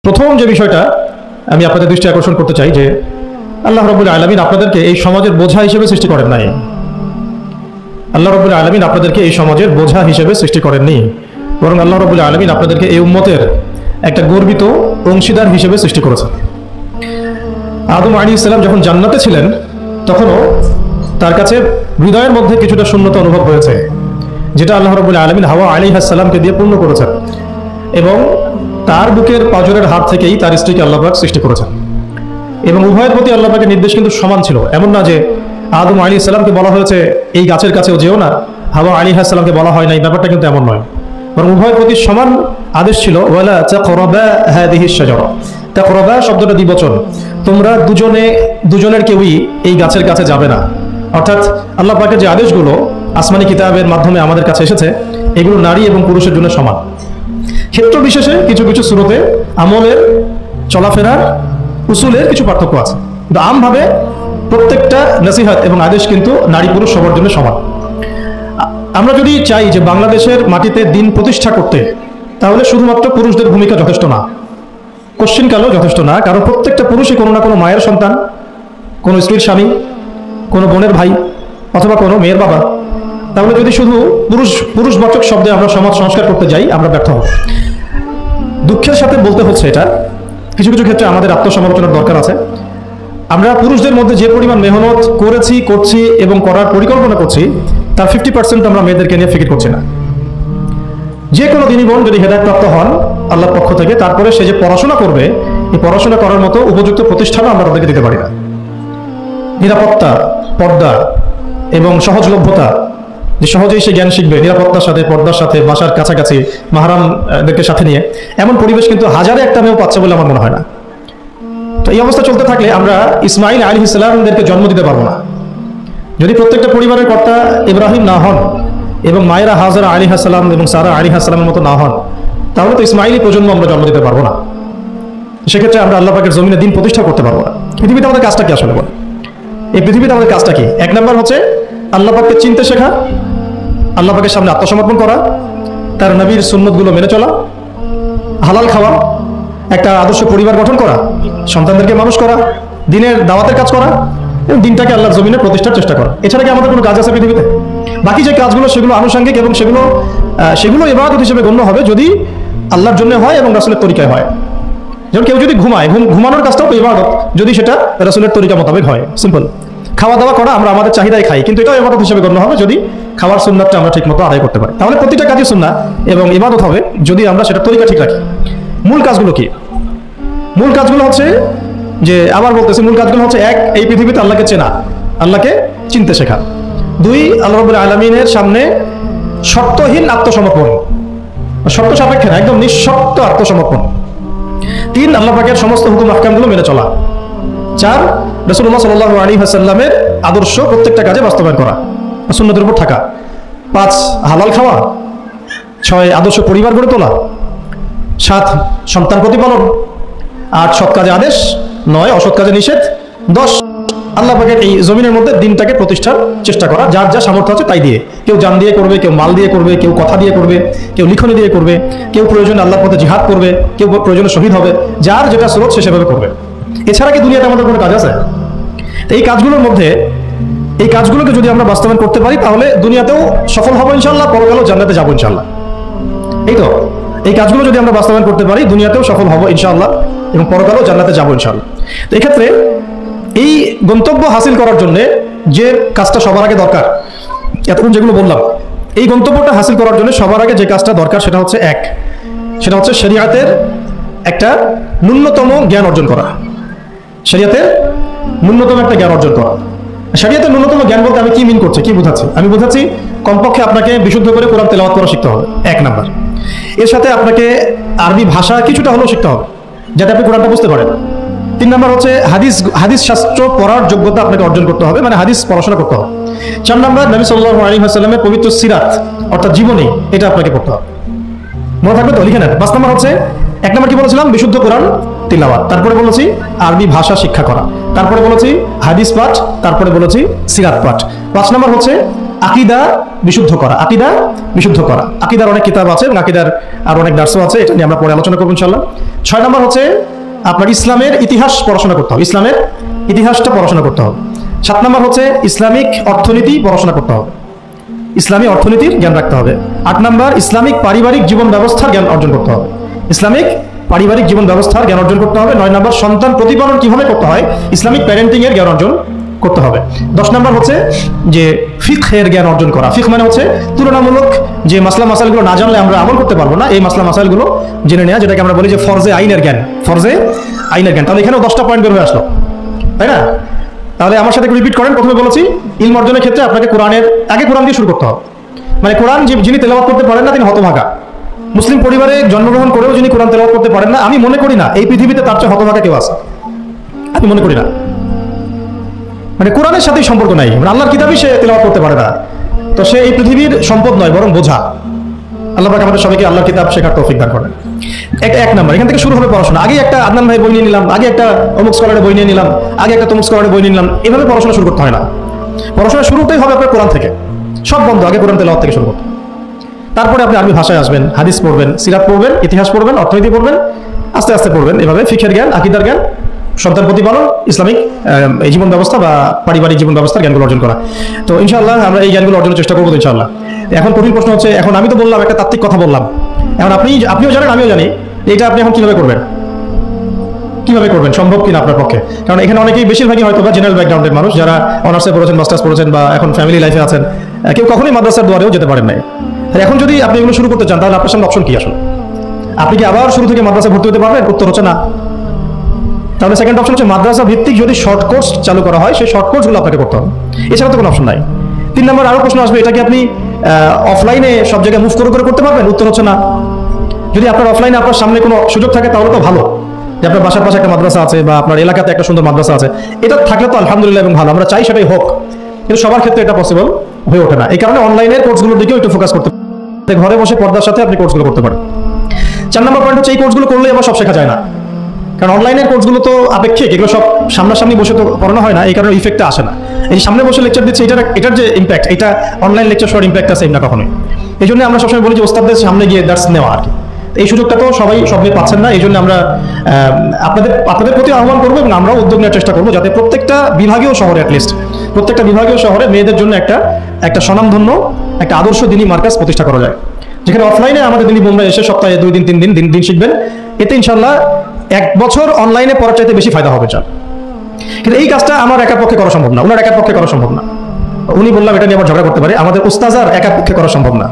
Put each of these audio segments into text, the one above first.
প্রথম যে বিষয়টা আমি আপনাদের দৃষ্টি আকর্ষণ করতে চাই যে আল্লাহ রাব্বুল আলামিন আপনাদেরকে এই সমাজের বোঝা হিসেবে সৃষ্টি করেন নাই। আল্লাহ রাব্বুল আলামিন আপনাদেরকে এই সমাজের বোঝা হিসেবে সৃষ্টি করেননি, বরং আল্লাহ রাব্বুল আলামিন আপনাদেরকে এই উম্মতের একটা গর্বিত অংশীদার হিসেবে সৃষ্টি করেছেন। আদম আলাইহিস সালাম যখন জান্নাতে ছিলেন তখনও তার কাছে হৃদয়ের মধ্যে কিছুটা শূন্যতা অনুভব হয়েছে, যেটা আল্লাহ রাব্বুল আলামিন হাওয়া আলাইহিস সালামকে দিয়ে পূর্ণ করেছেন এবং তার বুকের পাঁজরের হাত থেকেই তার স্ত্রীকে আল্লাহ পাক সৃষ্টি করেছেন। এবং উভয়ের প্রতি আল্লাহ পাকের নির্দেশ কিন্তু সমান ছিল। এমন না যে আদম আলাইহিস সালামকে বলা হয়েছে এই গাছের কাছেও যেও না, হাওয়া আলাইহিস সালামকে বলা হয় নাই, ব্যাপারটা কিন্তু এমন নয়, বরং উভয়ের প্রতি সমান আদেশ ছিল। ওয়ালা তাকরাবা হাদিহিশ শাজারা, তাকরাবা শব্দটা দ্বিবচন, তোমরা দুজনের কেউই এই গাছের কাছে যাবে না। অর্থাৎ আল্লাহ পাকের যে আদেশগুলো আসমানি কিতাবের মাধ্যমে আমাদের কাছে এসেছে এগুলো নারী এবং পুরুষের জন্য সমান। ক্ষেত্র বিশেষে কিছু কিছু সূরতে আমলের, চলাফেরার, উসুলের কিছু পার্থক্য আছে, কিন্তু আমভাবে প্রত্যেকটা নসিহত এবং আদেশ কিন্তু নারী পুরুষ সবার জন্য সমান। আমরা যদি চাই যে বাংলাদেশের মাটিতে দিন প্রতিষ্ঠা করতে, তাহলে শুধুমাত্র পুরুষদের ভূমিকা যথেষ্ট না, কোশ্চিনকালেও যথেষ্ট না, কারণ প্রত্যেকটা পুরুষই কোনো না কোনো মায়ের সন্তান, কোনো স্ত্রীর স্বামী, কোনো বোনের ভাই অথবা কোনো মেয়ের বাবা। তাহলে যদি শুধু পুরুষবাচক শব্দে আমরা সমাজ সংস্কার করতে যাই আমরা ব্যর্থ হব। দুঃখের সাথে বলতে হচ্ছে এটা, কিছু কিছু ক্ষেত্রে আমাদের আত্মসমালোচনার দরকার আছে। আমরা পুরুষদের মধ্যে যে পরিমাণ মেহনত করছি এবং করার পরিকল্পনা করছি তার 50% আমরা মেয়েদেরকে নিয়ে ফিকির করছি না। যে কোনো দিনই বোন যদি হেদায়েতপ্রাপ্ত হন আল্লাহর পক্ষ থেকে, তারপরে সে যে পড়াশোনা করবে, এই পড়াশোনা করার মতো উপযুক্ত প্রতিষ্ঠানও আমরা তাদেরকে দিতে পারি না। নিরাপত্তা, পর্দা এবং সহজলভ্যতা, যে সহজেই সে জ্ঞান শিখবে নিরাপত্তার সাথে, পর্দার সাথে, বাসার কাছাকাছি মাহরামদেরকে সাথে নিয়ে, এমন পরিবেশ কিন্তু হাজারে একটা মেয়েও পাচ্ছে বলে আমার মনে হয় না। তো এই অবস্থা চলতে থাকলে আমরা ইসমাইল আলাইহিস সালামদেরকে জন্ম দিতে পারবো না। যদি প্রত্যেকটা পরিবারের কর্তা ইব্রাহিম না হন এবং মায়েরা হাজরা আলাইহিস সালাম এবং সারা আলাইহিস সালামের মতো না হন, তাহলে তো ইসমাইলি প্রজন্ম আমরা জন্ম দিতে পারবো না। সেক্ষেত্রে আমরা আল্লাহ পাকের জমিনে দিন প্রতিষ্ঠা করতে পারবো না। পৃথিবীতে আমাদের কাজটা কি আসলে বলে? এই পৃথিবীতে আমাদের কাজটা কি? এক নম্বর হচ্ছে আল্লাহ পাককে চিনতে শেখা, আল্লাহ পাকের সামনে আত্মসমর্পণ করা, তার নবীর সুন্নতগুলো মেনে চলা, হালাল খাওয়া, একটা আদর্শ পরিবার গঠন করা, সন্তানদেরকে মানুষ করা, দিনের দাওয়াতের কাজ করা এবং দিনটাকে আল্লাহর জমিনে প্রতিষ্ঠার চেষ্টা করা। এছাড়া কি আমাদের কোনো কাজ আছে পৃথিবীতে? বাকি যে কাজগুলো সেগুলো আনুষঙ্গিক এবং সেগুলো ইবাদত হিসেবে গণ্য হবে যদি আল্লাহর জন্য হয় এবং রাসূলের তরিকায় হয়। যেমন কেউ যদি ঘুমায়, ঘুমানোর কাজটাও তো ইবাদত যদি সেটা রাসূলের তরিকা মোতাবেক হয়। সিম্পল। খাওয়া দাওয়া করা আমরা আমাদের চাহিদায় খাই, কিন্তু এটাও ইবাদত হিসেবে গণ্য হবে যদি খাওয়ার সুন্নাতটা আমরা ঠিক মতো আদায় করতে পারি। তাহলে প্রতিটা কাজই সুন্নাহ এবং ইবাদত হবে যদি আমরা সেটা তরিকা ঠিক রাখি। মূল কাজগুলো কি? মূল কাজগুলো হচ্ছে যে, আবার বলতেছি, মূল কাজগুলো হচ্ছে এক, এই পৃথিবীতে আল্লাহকে চেনা, আল্লাহকে চিনতে শেখা। দুই, আল্লাহ রাব্বুল আলামিনের সামনে শর্তহীন আত্মসমর্পণ, শর্ত সাপেক্ষে না, একদম নিঃশর্ত আত্মসমর্পণ। তিন, আল্লাহ পাকের সমস্ত হুকুম আহকামগুলো মেনে চলা। চার, রাসূলুল্লাহ সাল্লাল্লাহু আলাইহি ওয়াসাল্লামের আদর্শ প্রত্যেকটা কাজে বাস্তবায়ন করা, সুন্নতের উপর থাকা। পাঁচ, হালাল খাওয়া। ছয়, আদর্শ পরিবার গড়ে তোলা। সাত, সন্তান প্রতিপালন। আট, সৎ কাজে আদেশ। নয়, অসৎ কাজে নিষেধ। 10, আল্লাহ পাকের এই জমিনের মধ্যে দিনটাকে প্রতিষ্ঠার চেষ্টা করা, যার যা সামর্থ্য আছে তাই দিয়ে। কেউ জান দিয়ে করবে, কেউ মাল দিয়ে করবে, কেউ কথা দিয়ে করবে, কেউ লিখনি দিয়ে করবে, কেউ প্রয়োজনে আল্লাহর পথে জিহাদ করবে, কেউ প্রয়োজনে শহীদ হবে, যার যেটা স্রোত সে সেভাবে করবে। এছাড়া কি দুনিয়াতে আমাদের কোনো কাজ আছে? এই কাজগুলোর মধ্যে, এই কাজগুলোকে যদি আমরা বাস্তবায়ন করতে পারি তাহলে দুনিয়াতেও সফল হবো ইনশাআল্লাহ, পরকালেও জান্নাতে যাবো ইনশাআল্লাহ। এই তো, এই কাজগুলো যদি আমরা বাস্তবায়ন করতে পারি দুনিয়াতেও সফল হবো ইনশাআল্লাহ এবং পরকালেও জান্নাতে যাবো ইনশাআল্লাহ। তো এক্ষেত্রে এই গন্তব্য হাসিল করার জন্য যে কাজটা সবার আগে দরকার, এতক্ষণ যেগুলো বললাম, এই গন্তব্যটা হাসিল করার জন্য সবার আগে যে কাজটা দরকার সেটা হচ্ছে সেটা হচ্ছে শরিয়াতের একটা ন্যূনতম জ্ঞান অর্জন করা। শরিয়াতের ন্যূনতম একটা জ্ঞান অর্জন করা। শরিয়াতের ন্যূনতম জ্ঞান বলতে আমি কি মিন করছি, কি বোঝাচ্ছি? আমি বোঝাচ্ছি কমপক্ষে আপনাকে বিশুদ্ধ করে কোরআন তেলাওয়াত করা শিখতে হবে, 1 নাম্বার। এর সাথে আপনাকে আরবি ভাষা কিছুটা হলেও শিখতে হবে যাতে আপনি কোরআনটা বুঝতে পারেন। 3 নাম্বার হচ্ছে হাদিস শাস্ত্র পড়ার যোগ্যতা আপনাকে অর্জন করতে হবে, মানে হাদিস পড়াশোনা করতে হবে। 4 নাম্বার, নবী সাল্লাল্লাহু আলাইহি ওয়াসাল্লামের পবিত্র সিরাত অর্থাৎ জীবনী, এটা আপনাকে পড়তে হবে। মনে থাকবে তো? লিখে নেন। 5 নাম্বার হচ্ছে, 1 নাম্বার কি বলেছিলাম? বিশুদ্ধ কোরআন তিলাওয়াত। তারপরে বলেছি আরবি ভাষা শিক্ষা করা। তারপরে বলেছি হাদিস পাঠ। তারপরে বলেছি সিরাত পাঠ। 5 নাম্বার হচ্ছে আকীদা বিশুদ্ধ করা, আকীদা বিশুদ্ধ করা। আকীদার অনেক কিতাব আছে, আকীদার আর অনেক দার্সও আছে, এটা নিয়ে আমরা পরে আলোচনা করব ইনশাআল্লাহ। 6 নম্বর হচ্ছে আপনার ইসলামের ইতিহাস পড়াশোনা করতে হবে, ইসলামের ইতিহাসটা পড়াশোনা করতে হবে। 7 নম্বর হচ্ছে ইসলামিক অর্থনীতি পড়াশোনা করতে হবে, ইসলামী অর্থনীতির জ্ঞান রাখতে হবে। 8 নম্বর ইসলামিক পারিবারিক জীবন ব্যবস্থার জ্ঞান অর্জন করতে হবে, ইসলামিক পারিবারিক জীবন ব্যবস্থার জ্ঞান অর্জন করতে হবে। 9 নম্বর সন্তান প্রতিপালন কিভাবে করতে হয়, ইসলামিক প্যারেন্টিং এর জ্ঞান অর্জন করতে হবে। 10 নম্বর হচ্ছে যে ফিকহের জ্ঞান অর্জন করা। ফিকহ মানে হচ্ছে তুলনামূলক যে মাসলা মাসাইলগুলো না জানলে আমরা আমল করতে পারবো না, এই মাসলা মাসাইলগুলো জেনে নেওয়া, যেটাকে আমরা বলি যে ফরজে আইনের জ্ঞান, ফরজে আইনের জ্ঞান। তাহলে এখানেও 10টা পয়েন্ট বের হয়ে আসলো, তাই না? তাহলে আমার সাথে রিপিট করেন। প্রথমে বলেছি ইলম অর্জনের ক্ষেত্রে আপনাকে কোরআনের আগে কোরআন দিয়ে শুরু করতে হবে। মানে কোরআন যিনি তেলাওয়াত করতে পারেন না তিনি হতভাগা। মুসলিম পরিবারে জন্মগ্রহণ করেও যিনি কোরআন তেলাওয়াত করতে পারেন না, আমি মনে করি না এই পৃথিবীতে তার চেয়ে হতভাগা কেউ আছে, আমি মনে করি না। মানে কোরআনের সাথেই সম্পর্ক নাই, মানে আল্লাহর কিতাবই সে তেলাওয়াত করতে পারে না, তো সে এই পৃথিবীর সম্পদ নয় বরং বোঝা। আল্লাহ পাক আমাদের সবাইকে আল্লাহর কিতাব শেখার তৌফিক দান করেন। এক নম্বর এখান থেকে শুরু হবে পড়াশোনা। আগে একটা আদনান ভাই বই নিয়ে নিলাম, আগে একটা অমুক স্কলারের বই নিয়ে নিলাম, আগে একটা তমুক স্কলারের বই নিয়ে নিলাম, এভাবে পড়াশোনা শুরু করতে হয় না। পড়াশোনা শুরুতেই হবে আপনার কোরআন থেকে, সব বন্ধ, আগে কোরআন তেলাওয়াত থেকে শুরু করতে। তারপরে আপনি আরবি ভাষায় আসবেন, হাদিস পড়বেন, সিরাত পড়বেন, ইতিহাস পড়বেন, অর্থনীতি পড়বেন, আস্তে আস্তে পড়বেন। এভাবে ফিকহের জ্ঞান, আকীদার জ্ঞান, সন্তান প্রতিপালন, ইসলামিক এই জীবন ব্যবস্থা বা পারিবারিক জীবন ব্যবস্থার জ্ঞানগুলো অর্জন করা। তো ইনশাআল্লাহ আমরা এই জ্ঞানগুলো অর্জনের চেষ্টা করবো ইনশাআল্লাহ। এখন কঠিন প্রশ্ন হচ্ছে, এখন আমি তো বললাম একটা তাত্ত্বিক কথা বললাম, এখন আপনিও জানেন আমিও জানি এটা আপনি এখন কিভাবে করবেন, কিভাবে করবেন, সম্ভব কিনা আপনার পক্ষে? কারণ এখানে অনেকেই বেশিরভাগই হয়তো বা জেনারেল ব্যাকগ্রাউন্ডের মানুষ, যারা অনার্সে পড়েছেন, মাস্টার্স পড়েছেন বা এখন ফ্যামিলি লাইফে আছেন, কেউ কখনোই মাদ্রাসার দুয়ারেও যেতে পারেন নাই। এখন যদি আপনি এগুলো শুরু করতে চান তাহলে আপনার সামনে অপশন কি আসলে? আপনি কি আবার শুরু থেকে মাদ্রাসা ভর্তি হতে পারবেন? উত্তর হচ্ছে না। তাহলে সেকেন্ড অপশন হচ্ছে মাদ্রাসা ভিত্তিক যদি শর্ট কোর্স চালু করা হয়, সেই শর্ট কোর্সগুলো আপনাকে করতে হবে, এছাড়া তো কোনো অপশন নাই। 3 নম্বর আরো প্রশ্ন আসবে, এটা কি আপনি অফলাইনে সব জায়গায় মুভ করে করতে পারবেন? উত্তর হচ্ছে না। যদি আপনার অফলাইনে আপনার সামনে কোনো সুযোগ থাকে তাহলে তো ভালো, যে আপনার বাসার পাশে একটা মাদ্রাসা আছে বা আপনার এলাকাতে একটা সুন্দর মাদ্রাসা আছে, এটা থাকলে তো আলহামদুলিল্লাহ এবং ভালো, আমরা চাই সেটাই হোক, কিন্তু সবার ক্ষেত্রে এটা পসিবল হয়ে ওঠে না। এই কারণে অনলাইনের কোর্সগুলোর দিকেও একটু ফোকাস করতে পারেন, ঘরে বসে পর্দার সাথে আপনি কোর্সগুলো করতে পারেন। 4 নম্বর পয়েন্ট হচ্ছে এই কোর্সগুলো করলে আবার সব শেখা যায় না, কারণ অনলাইনের কোর্সগুলো তো আপেক্ষিক, এগুলো সব সামনাসামনি বসে তো পড়ানো হয় না, এই কারণে ইফেক্টটা আসে না। এই সামনে বসে লেকচার দিচ্ছে, এটার যে ইম্প্যাক্ট, এটা অনলাইন লেকচার শোয়ার ইম্প্যাক্ট আছে না কখনোই। এই জন্য আমরা সবসময় বলি যে ওস্তাদদের সামনে গিয়ে দার্স নেওয়া আর কি। এই সুযোগটা তো সবাই সবই পাচ্ছেন না, এই জন্য আমরা আপনাদের প্রতি আহ্বান করবো এবং আমরাও উদ্যোগ নেওয়ার চেষ্টা করবো, যাতে প্রত্যেকটা বিভাগীয় শহরে অ্যাটলিস্ট প্রত্যেকটা বিভাগীয় শহরে মেয়েদের জন্য একটা স্বনামধন্য একটা আদর্শ দিনী মার্কাজ প্রতিষ্ঠা করা যায়, যেখানে অফলাইনে আমাদের দিনী বোনরা এসে সপ্তাহে 2 দিন 3 দিন শিখবেন। এতে ইনশাল্লাহ 1 বছর অনলাইনে পড়ার চাইতে বেশি ফায়দা হবে। কিন্তু এই কাজটা আমার একার পক্ষে করা সম্ভব না, ওনার একার পক্ষে করা সম্ভব না। উনি বললাম এটা নিয়ে আবার ঝগড়া করতে পারে, আমাদের ওস্তাজার একার পক্ষে করা সম্ভব না,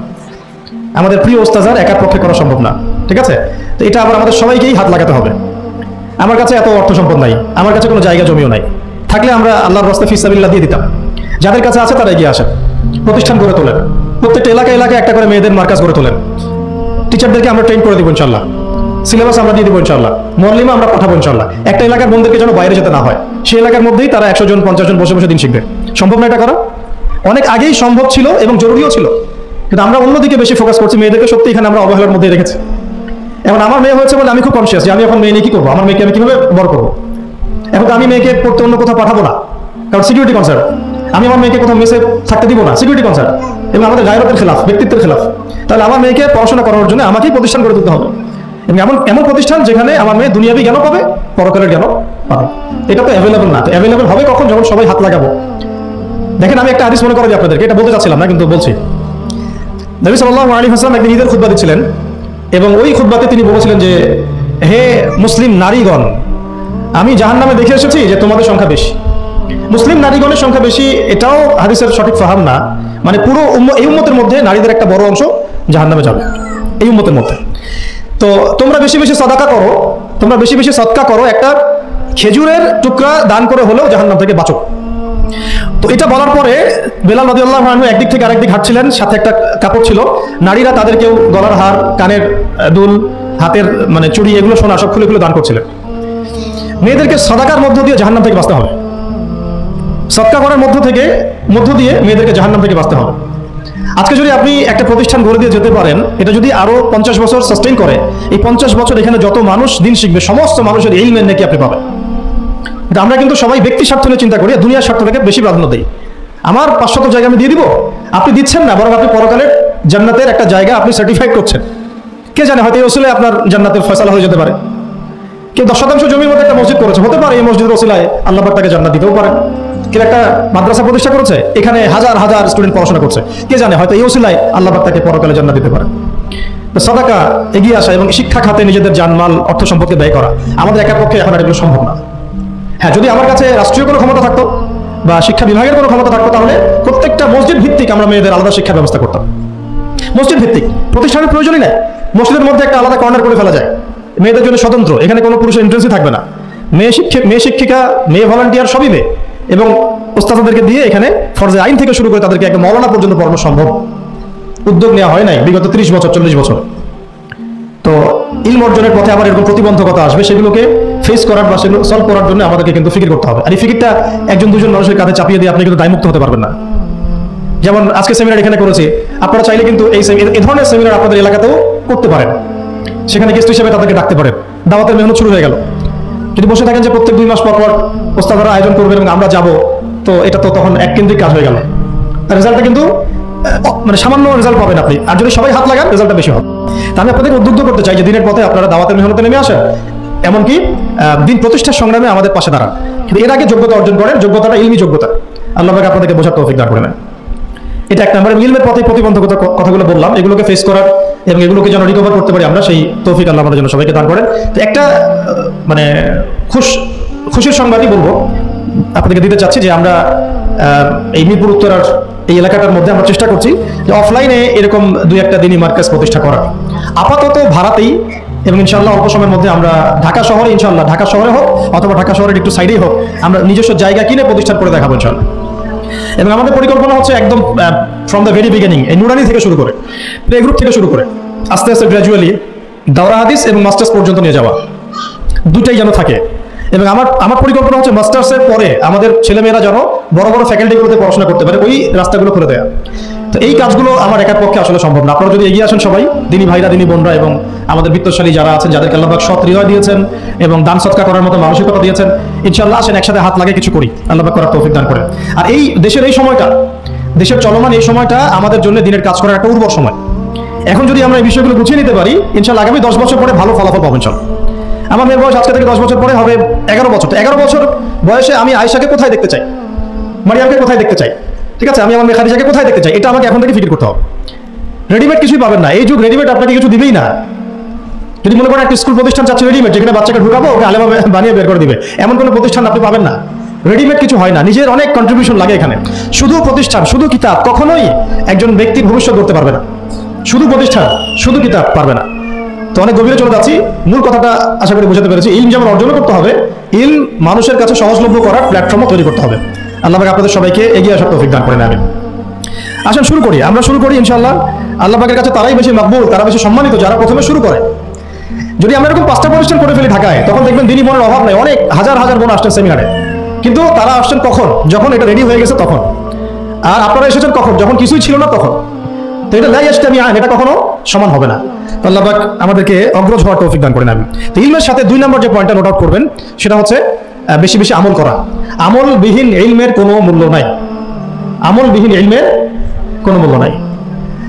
আমাদের প্রিয় ওস্তাজার একার পক্ষে করা সম্ভব না, ঠিক আছে? তো এটা আবার আমাদের সবাইকেই হাত লাগাতে হবে। আমার কাছে এত অর্থ সম্পদ নাই, আমার কাছে কোনো জায়গা জমিও নাই, থাকলে আমরা আল্লাহর রাস্তায় ফিসাবিল্লাহ দিয়ে দিতাম। যাদের কাছে আছে তারা এগিয়ে আসেন, প্রতিষ্ঠান গড়ে তোলেন, প্রত্যেকটা এলাকায় একটা করে মেয়েদের মার্কাজ গড়ে তোলেন, টিচারদেরকে আমরা ট্রেন করে দিব ইনশাল্লাহ, সিলেবাস আমরা দিয়ে দেবো ইনশাল্লাহ, মুআল্লিমা আমরা পাঠাবো ইনশাল্লাহ। একটা এলাকার বোনদেরকে যেন বাইরে যেতে না হয়, সেই এলাকার মধ্যেই তারা 100 জন 50 জন বসে বসে দিন শিখবে। সম্ভব না এটা করা? অনেক আগেই সম্ভব ছিল এবং জরুরিও ছিল, কিন্তু আমরা অন্যদিকে বেশি ফোকাস করছি, মেয়েদেরকে সত্যি এখানে আমরা অবহেলার মধ্যে রেখেছি। এখন আমার মেয়ে হয়েছে বলে আমি খুব কনসিয়াস যে আমি এখন মেয়ে নিয়ে কি করবো, আমার মেয়েকে আমি কিভাবে বড় করবো। এখন তো আমি মেয়েকে পড়তে অন্য কোথাও পাঠাবো না, কারণ সিকিউরিটি কনসার্ন। আমি আমার মেয়েকে কোথাও মেসে থাকতে দিব না, সিকিউরিটি কনসার্ন, এবং আমাদের গায়রতের খেলাফ, ব্যক্তিত্বের খেলাফ। তাহলে আমার মেয়েকে পড়াশোনা করানোর জন্য আমাকেই প্রতিষ্ঠান করে দিতে হবে, এবং এমন প্রতিষ্ঠান যেখানে আমার মেয়ে দুনিয়াবি জ্ঞানও পাবে, পরকালের জ্ঞানও পাবে। এটা তো অ্যাভেলেবল না, তো অ্যাভেলেবল হবে কখন? যখন সবাই হাত লাগাবো। দেখেন আমি একটা হাদিস মনে করাই আপনাদেরকে, এটা বলতে চাচ্ছিলাম না কিন্তু বলছি। নবী সাল্লাল্লাহু আলাইহি ওয়াসাল্লাম একদিন ঈদের খুতবা দিচ্ছিলেন, এবং ওই খুতবাতে তিনি বলেছিলেন যে, হে মুসলিম নারীগণ, আমি জাহান্নামে দেখে এসেছি যে তোমাদের সংখ্যা বেশি। মুসলিম নারীগণের সংখ্যা বেশি এটাও হাদিসের সঠিক ফাহাম না, মানে পুরো এই উম্মতের মধ্যে নারীদের একটা বড় অংশ জাহান্নামে যাবে এই উম্মতের মধ্যে। তো তোমরা বেশি বেশি সদকা করো, একটা খেজুরের টুকরা দান করে হলেও জাহান্নাম থেকে বাঁচো। তো এটা বলার পরে বেলাল রাদিয়াল্লাহু আনহু একদিক থেকে আরেক দিক হাঁটছিলেন, সাথে একটা কাপড় ছিল। নারীরা তাদের কেউ গলার হার, কানের দুল, হাতের মানে চুড়ি, এগুলো সোনা সব খুলে খুলে দান করছিলেন। মেয়েদেরকে সদাকার মধ্য দিয়ে জাহান্নাম থেকে বাঁচতে হবে, সদকা করার মধ্য দিয়ে মেয়েদেরকে জাহান্নাম থেকে বাঁচতে হবে। আজকে যদি আপনি একটা প্রতিষ্ঠান গড়ে দিয়ে যেতে পারেন, এটা যদি আরো 50 বছর সাস্টেইন করে, এই 50 বছর এখানে যত মানুষ দিন শিখবে, সমস্ত মানুষের ইলমের নেকি আপনি পাবেন। আমরা কিন্তু সবাই ব্যক্তি স্বার্থ নিয়ে চিন্তা করি, দুনিয়ার স্বার্থটাকে বেশি প্রাধান্য দিই। আমার 500 জায়গা আমি দিয়ে দিব? আপনি দিচ্ছেন না, বরং আপনি পরকালের জান্নাতের একটা জায়গা আপনি সার্টিফাইড করছেন। কে জানে, হয়তো এই ওসিলায় আপনার জান্নাতের ফয়সালা হয়ে যেতে পারে। কেউ 10% জমির মধ্যে একটা মসজিদ করেছে, হতে পারে এই মসজিদের ওসিলায় আল্লাহ পাক তাকে জান্নাত দিতেও পারে। কেউ একটা মাদ্রাসা প্রতিষ্ঠা করেছে, এখানে হাজার হাজার স্টুডেন্ট পড়াশোনা করছে, কে জানে হয়তো এই ওসিলায় আল্লাহ পাক তাকে পরকালে জান্নাত দিতে পারে। সাদাকা, এগিয়ে আসা এবং শিক্ষা খাতে নিজেদের জানমাল অর্থ সম্পদকে ব্যয় করা আমাদের একার পক্ষে এখন আর এগুলো সম্ভব না। হ্যাঁ, যদি আমার কাছে রাষ্ট্রীয় কোনো ক্ষমতা থাকতো বা শিক্ষা বিভাগের কোনো ক্ষমতা থাকতো, তাহলে প্রত্যেকটা মসজিদ ভিত্তিক আমরা মেয়েদের আলাদা শিক্ষার ব্যবস্থা করতাম। মসজিদ ভিত্তিক, প্রতিষ্ঠানের প্রয়োজনই নাই, মসজিদের মধ্যে একটা আলাদা কর্নার করে ফেলা যায়, মেয়েদের জন্য স্বতন্ত্র, এখানে কোনো পুরুষের এন্ট্রেন্সই থাকবে না, মেয়ে শিক্ষিকা, মেয়ে ভলান্টিয়ার সবই মেয়ে, এবং ওস্তাদদেরকে দিয়ে এখানে ফরজে আইন থেকে শুরু করে তাদেরকে একটা মওলানা পর্যন্ত পড়ানো সম্ভব। উদ্যোগ নেওয়া হয় নাই বিগত 30 বছর 40 বছর। তো ইলম অর্জনের পথে আবার এরকম প্রতিবন্ধকতা আসবে, সেগুলোকে ফেস করার বা সেগুলো সলভ করার জন্য আমাদেরকে কিন্তু ফিকির করতে হবে। আর এই ফিকিরটা একজন দুজন মানুষের কাঁধে চাপিয়ে দিয়ে আপনি কিন্তু দায়মুক্ত হতে পারবেন না। যেমন আজকে সেমিনার এখানে করেছি, আপনারা চাইলে কিন্তু এই ধরনের সেমিনার আপনাদের এলাকাতেও করতে পারেন, সেখানে গেস্ট হিসেবে তাদেরকে ডাকতে পারেন। দাওয়াতের মেহনত শুরু হয়ে গেল। যদি বসে থাকেন যে প্রত্যেক 2 মাস পর পর ওস্তাদরা আয়োজন করবেন এবং আমরা যাব, তো এটা তো তখন এক কেন্দ্রিক কাজ হয়ে গেল, তার রেজাল্টটা কিন্তু মানে সামান্য রেজাল্ট পাবেন আপনি। আর যদি সবাই হাত লাগান, রেজাল্টটা বেশি হবে। তা আমি আপনাদেরকে উদ্বুদ্ধ করতে চাই যে দিনের পথে আপনারা দাওয়াতের মেহনতে নেমে আসেন, এমনকি দিন প্রতিষ্ঠার সংগ্রামে আমাদের পাশে দাঁড়ান। কিন্তু এর আগে যোগ্যতা অর্জন করেন, যোগ্যতাটা ইলমি যোগ্যতা, আল্লাহ পাক আপনাদেরকে বোঝার তৌফিক দান করে নেন। এটা এক নম্বর। ইলমের পথে প্রতিবন্ধকতা কথাগুলো বললাম, এগুলোকে ফেস করার এবং এগুলোকে যেন রিকভার করতে পারি আমরা, সেই তৌফিক আল্লাহ আমাদের জন্য সবাইকে দান করেন। তো একটা মানে খুশির সংবাদই বলবো আপনাদেরকে দিতে চাচ্ছি যে আমরা এই মিরপুর উত্তরার এই এলাকাটার মধ্যে আমরা চেষ্টা করছি যে অফলাইনে এরকম 2-1টা দিনই মার্কাজ প্রতিষ্ঠা করার, আপাতত ভাড়াতেই, এবং ইনশাআল্লাহ অল্প সময়ের মধ্যে আমরা ঢাকা শহরে, ইনশাআল্লাহ ঢাকা শহরে হোক অথবা ঢাকা শহরের একটু সাইডেই হোক, আমরা নিজস্ব জায়গা কিনে প্রতিষ্ঠান করে দেখাবো ইনশাআল্লাহ। এবং আমাদের পরিকল্পনা হচ্ছে একদম ফ্রম দ্য ভেরি বিগিনিং, এই নুরানি থেকে শুরু করে, প্লে গ্রুপ থেকে শুরু করে আস্তে আস্তে গ্র্যাজুয়ালি দাওরা হাদিস এবং মাস্টার্স পর্যন্ত নিয়ে যাওয়া, দুটাই যেন থাকে। এবং আমার পরিকল্পনা হচ্ছে মাস্টার্সের পরে আমাদের ছেলেমেয়েরা যেন বড় বড় ফ্যাকাল্টিগুলোতে পড়াশোনা করতে পারে, ওই রাস্তাগুলো খুলে দেয়া। তো এই কাজগুলো আমার একার পক্ষে আসলে সম্ভব না। আপনারা যদি এগিয়ে আসেন সবাই, দিনী ভাইরা, দিনী বোনরা, এবং আমাদের বিত্তশালী যারা আছেন, যাদেরকে আল্লাহ পাক সৎ হৃদয় দিয়েছেন এবং দান সৎকার করার মতো মানসিকতা দিয়েছেন, ইনশাআল্লাহ আসেন একসাথে হাত লাগে কিছু করি, আল্লাহ পাক করার তৌফিক দান করেন। আর এই দেশের এই সময়টা, দেশের চলমান এই সময়টা আমাদের জন্য দিনের কাজ করার একটা উর্বর সময়। এখন যদি আমরা এই বিষয়গুলো গুছিয়ে নিতে পারি, ইনশাআল্লাহ আগামী 10 বছর পরে ভালো ফলাফল পাবেন। চল, আমার মেয়ের বয়স আজকে থেকে 10 বছর পরে হবে 11 বছর। তো 11 বছর বয়সে আমি আয়েশাকে কোথায় দেখতে চাই, মারিয়ামকে কোথায় দেখতে চাই, ঠিক আছে, আমি আমার মেয়ে খাদিজাকে কোথায় দেখতে চাই, এটা আমাকে এখন থেকে ফিকির করতে হবে। রেডিমেড কিছুই পাবেন না, এই যুগ রেডিমেড আপনাকে কিছু দিবেই না। যদি মনে করেন একটা স্কুল প্রতিষ্ঠান চাচ্ছে রেডিমেড, যেখানে বাচ্চাকে ঢুকাবো, ওকে আলেমা বানিয়ে বের করে দিবে, এমন কোনো প্রতিষ্ঠান আপনি পাবেন না। রেডিমেড কিছু হয় না, নিজের অনেক কন্ট্রিবিউশন লাগে এখানে। শুধু প্রতিষ্ঠান, শুধু কিতাব কখনোই একজন ব্যক্তির ভবিষ্যৎ গড়তে পারবে না। শুধু প্রতিষ্ঠান, শুধু কিতাব পারবে না। তো অনেক গভীরে চলে যাচ্ছি, মূল কথাটা আশা করি বোঝাতে পেরেছি। ইলম যেমন অর্জন করতে হবে, ইলম মানুষের কাছে সহজলভ্য করার প্ল্যাটফর্মও তৈরি করতে হবে। আল্লাহ পাক আপনাদের সবাইকে এগিয়ে আসার তৌফিক দান করেন। আমিন। আসেন শুরু করি, আমরা শুরু করি ইনশাআল্লাহ। আল্লাহ পাকের কাছে তারাই বেশি মাকবুল, তারা বেশি সম্মানিত যারা প্রথমে শুরু করে। যদি আমরা এরকম 5টা প্রতিষ্ঠান করে ফেলি ঢাকায়, তখন দেখবেন দিনী বোনের অভাব নাই, অনেক হাজার হাজার বোন আসছেন সেমিনারে। কিন্তু তারা আসছেন কখন? যখন এটা রেডি হয়ে গেছে তখন। আর আপনারা এসেছেন কখন? যখন কিছুই ছিল না তখন। তো এটা লাই আসতে আমি এটা কখনো সমান হবে না। আল্লাহ পাক আমাদেরকে অগ্রজ হওয়ার তৌফিক দান করেন। আমি তো ইলমের সাথে 2 নম্বর যে পয়েন্টটা নোট আউট করবেন, সেটা হচ্ছে বেশি বেশি আমল করা। আমলবিহীন ইলমের কোনো মূল্য নাই, আমলবিহীন ইলমের কোনো মূল্য নাই।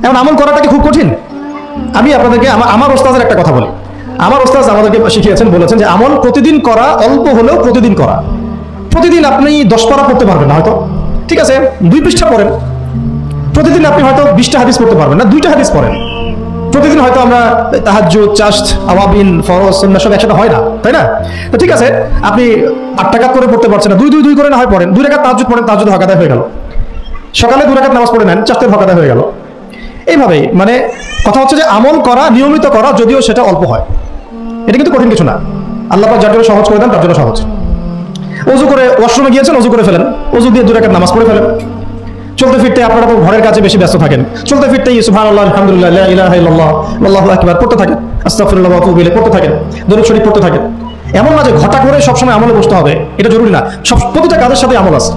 এখন আমল করাটা কি খুব কঠিন? আমি আপনাদেরকে আমার ওস্তাদের একটা কথা বলি। আমার ওস্তাদ আমাদেরকে শিখিয়েছেন, বলেছেন যে আমল প্রতিদিন করা, অল্প হলেও প্রতিদিন করা। প্রতিদিন আপনি 10 পারা পড়তে পারবেন না হয়তো, ঠিক আছে, 2 পৃষ্ঠা পড়েন। প্রতিদিন আপনি হয়তো 20টা হাদিস পড়তে পারবেন না, 2টা হাদিস পড়েন। প্রতিদিন হয়তো আমরা তাহাজ্জুদ, চাশত, আওয়াবিন, ফরজ, সুন্নাহ সব একসাথে হয় না, তাই না? তো ঠিক আছে, আপনি 8 রাকাত করে পড়তে পারছেন না, 2 করে না হয় পড়েন। 2 রাকাত তাহাজ্জুদ পড়েন, তাহাজ্জুদ হক আদায় হয়ে গেল। সকালে 2 রাকাত নামাজ পড়ে নেন, 4টা হক আদায় হয়ে গেল। এইভাবেই মানে কথা হচ্ছে যে আমল করা, নিয়মিত করা, যদিও সেটা অল্প হয়, এটা কিন্তু কঠিন কিছু না। আল্লাহ পাক যার জন্য সহজ করে দেন তার জন্য সহজ। ওযু করে ওয়াশরুমে গিয়েছেন, ওযু করে ফেলেন, ওযু দিয়ে 2 রাকাত নামাজ পড়ে ফেলেন। চলতে ফিরতে আপনারা তো ঘরের কাছে বেশি ব্যস্ত থাকেন, চলতে ফিরতেই সুবহানাল্লাহ, আলহামদুলিল্লাহ, লা ইলাহা ইল্লাল্লাহ, আল্লাহু আকবার পড়তে থাকেন, আস্তাগফিরুল্লাহ ওয়া আতুবু ইলাইহি পড়তে থাকেন, দরুদ শরীফ পড়তে থাকেন। এমন না যে ঘটা করে সবসময় আমলে বসতে হবে, এটা জরুরি না। প্রতিটা কাজের সাথে আমল আছে।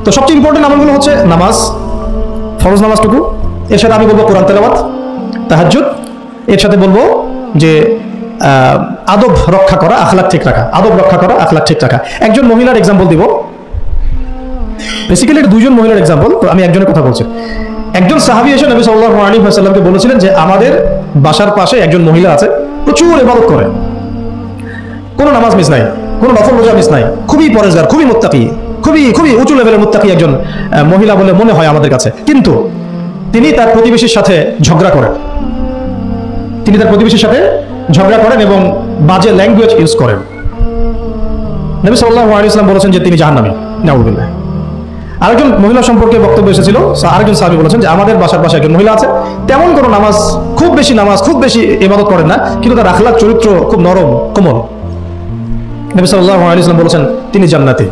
তো সবচেয়ে ইম্পর্টেন্ট আমলগুলো হচ্ছে নামাজ, ফরজ নামাজটুকু, এর সাথে আমি বলবো কোরআন তেলাওয়াত, তাহাজ্জুদ, এর সাথে বলবো যে আদব রক্ষা করা, আখলাক ঠিক রাখা, আদব রক্ষা করা, আখলাক ঠিক রাখা। একজন মহিলার এক্সাম্পল দিব। বেসিক্যালি এটা দুইজন মহিলার এক্সাম্পল, তো আমি একজনের কথা বলছি। একজন সাহাবী এসে নবী সাল্লাল্লাহু আলাইহি ওয়াসাল্লামকে বলেছিলেন যে আমাদের বাসার পাশে একজন মহিলা আছে, প্রচুর ইবাদত করে, কোনো নামাজ মিস নাই, কোনো নফল রোজা মিস নাই, খুবই পরেজগার, খুবই মুত্তাকি, খুবই খুবই উঁচু লেভেলের মুত্তাকি একজন মহিলা বলে মনে হয় আমাদের কাছে, কিন্তু তিনি তার প্রতিবেশীর সাথে ঝগড়া করেন, তিনি তার প্রতিবেশীর সাথে ঝগড়া করেন এবং বাজে ল্যাঙ্গুয়েজ ইউজ করেন। নবী সাল্লাল্লাহু আলাইহি ওয়াসাল্লাম বলেছেন যে তিনি জাহান্নামী, নাউযুবিল্লাহ। আরেকজন মহিলা সম্পর্কে বক্তব্য এসেছিল, আরেকজন সাহাবী বলেছেন যে আমাদের বাসার পাশে একজন মহিলা আছে, তেমন কোনো নামাজ, খুব বেশি ইবাদত করেন না, কিন্তু তার আখলাক চরিত্র খুব নরম কোমল। নবী সাল্লাল্লাহু আলাইহি ওয়াসাল্লাম বলেছেন তিনি জান্নাতি।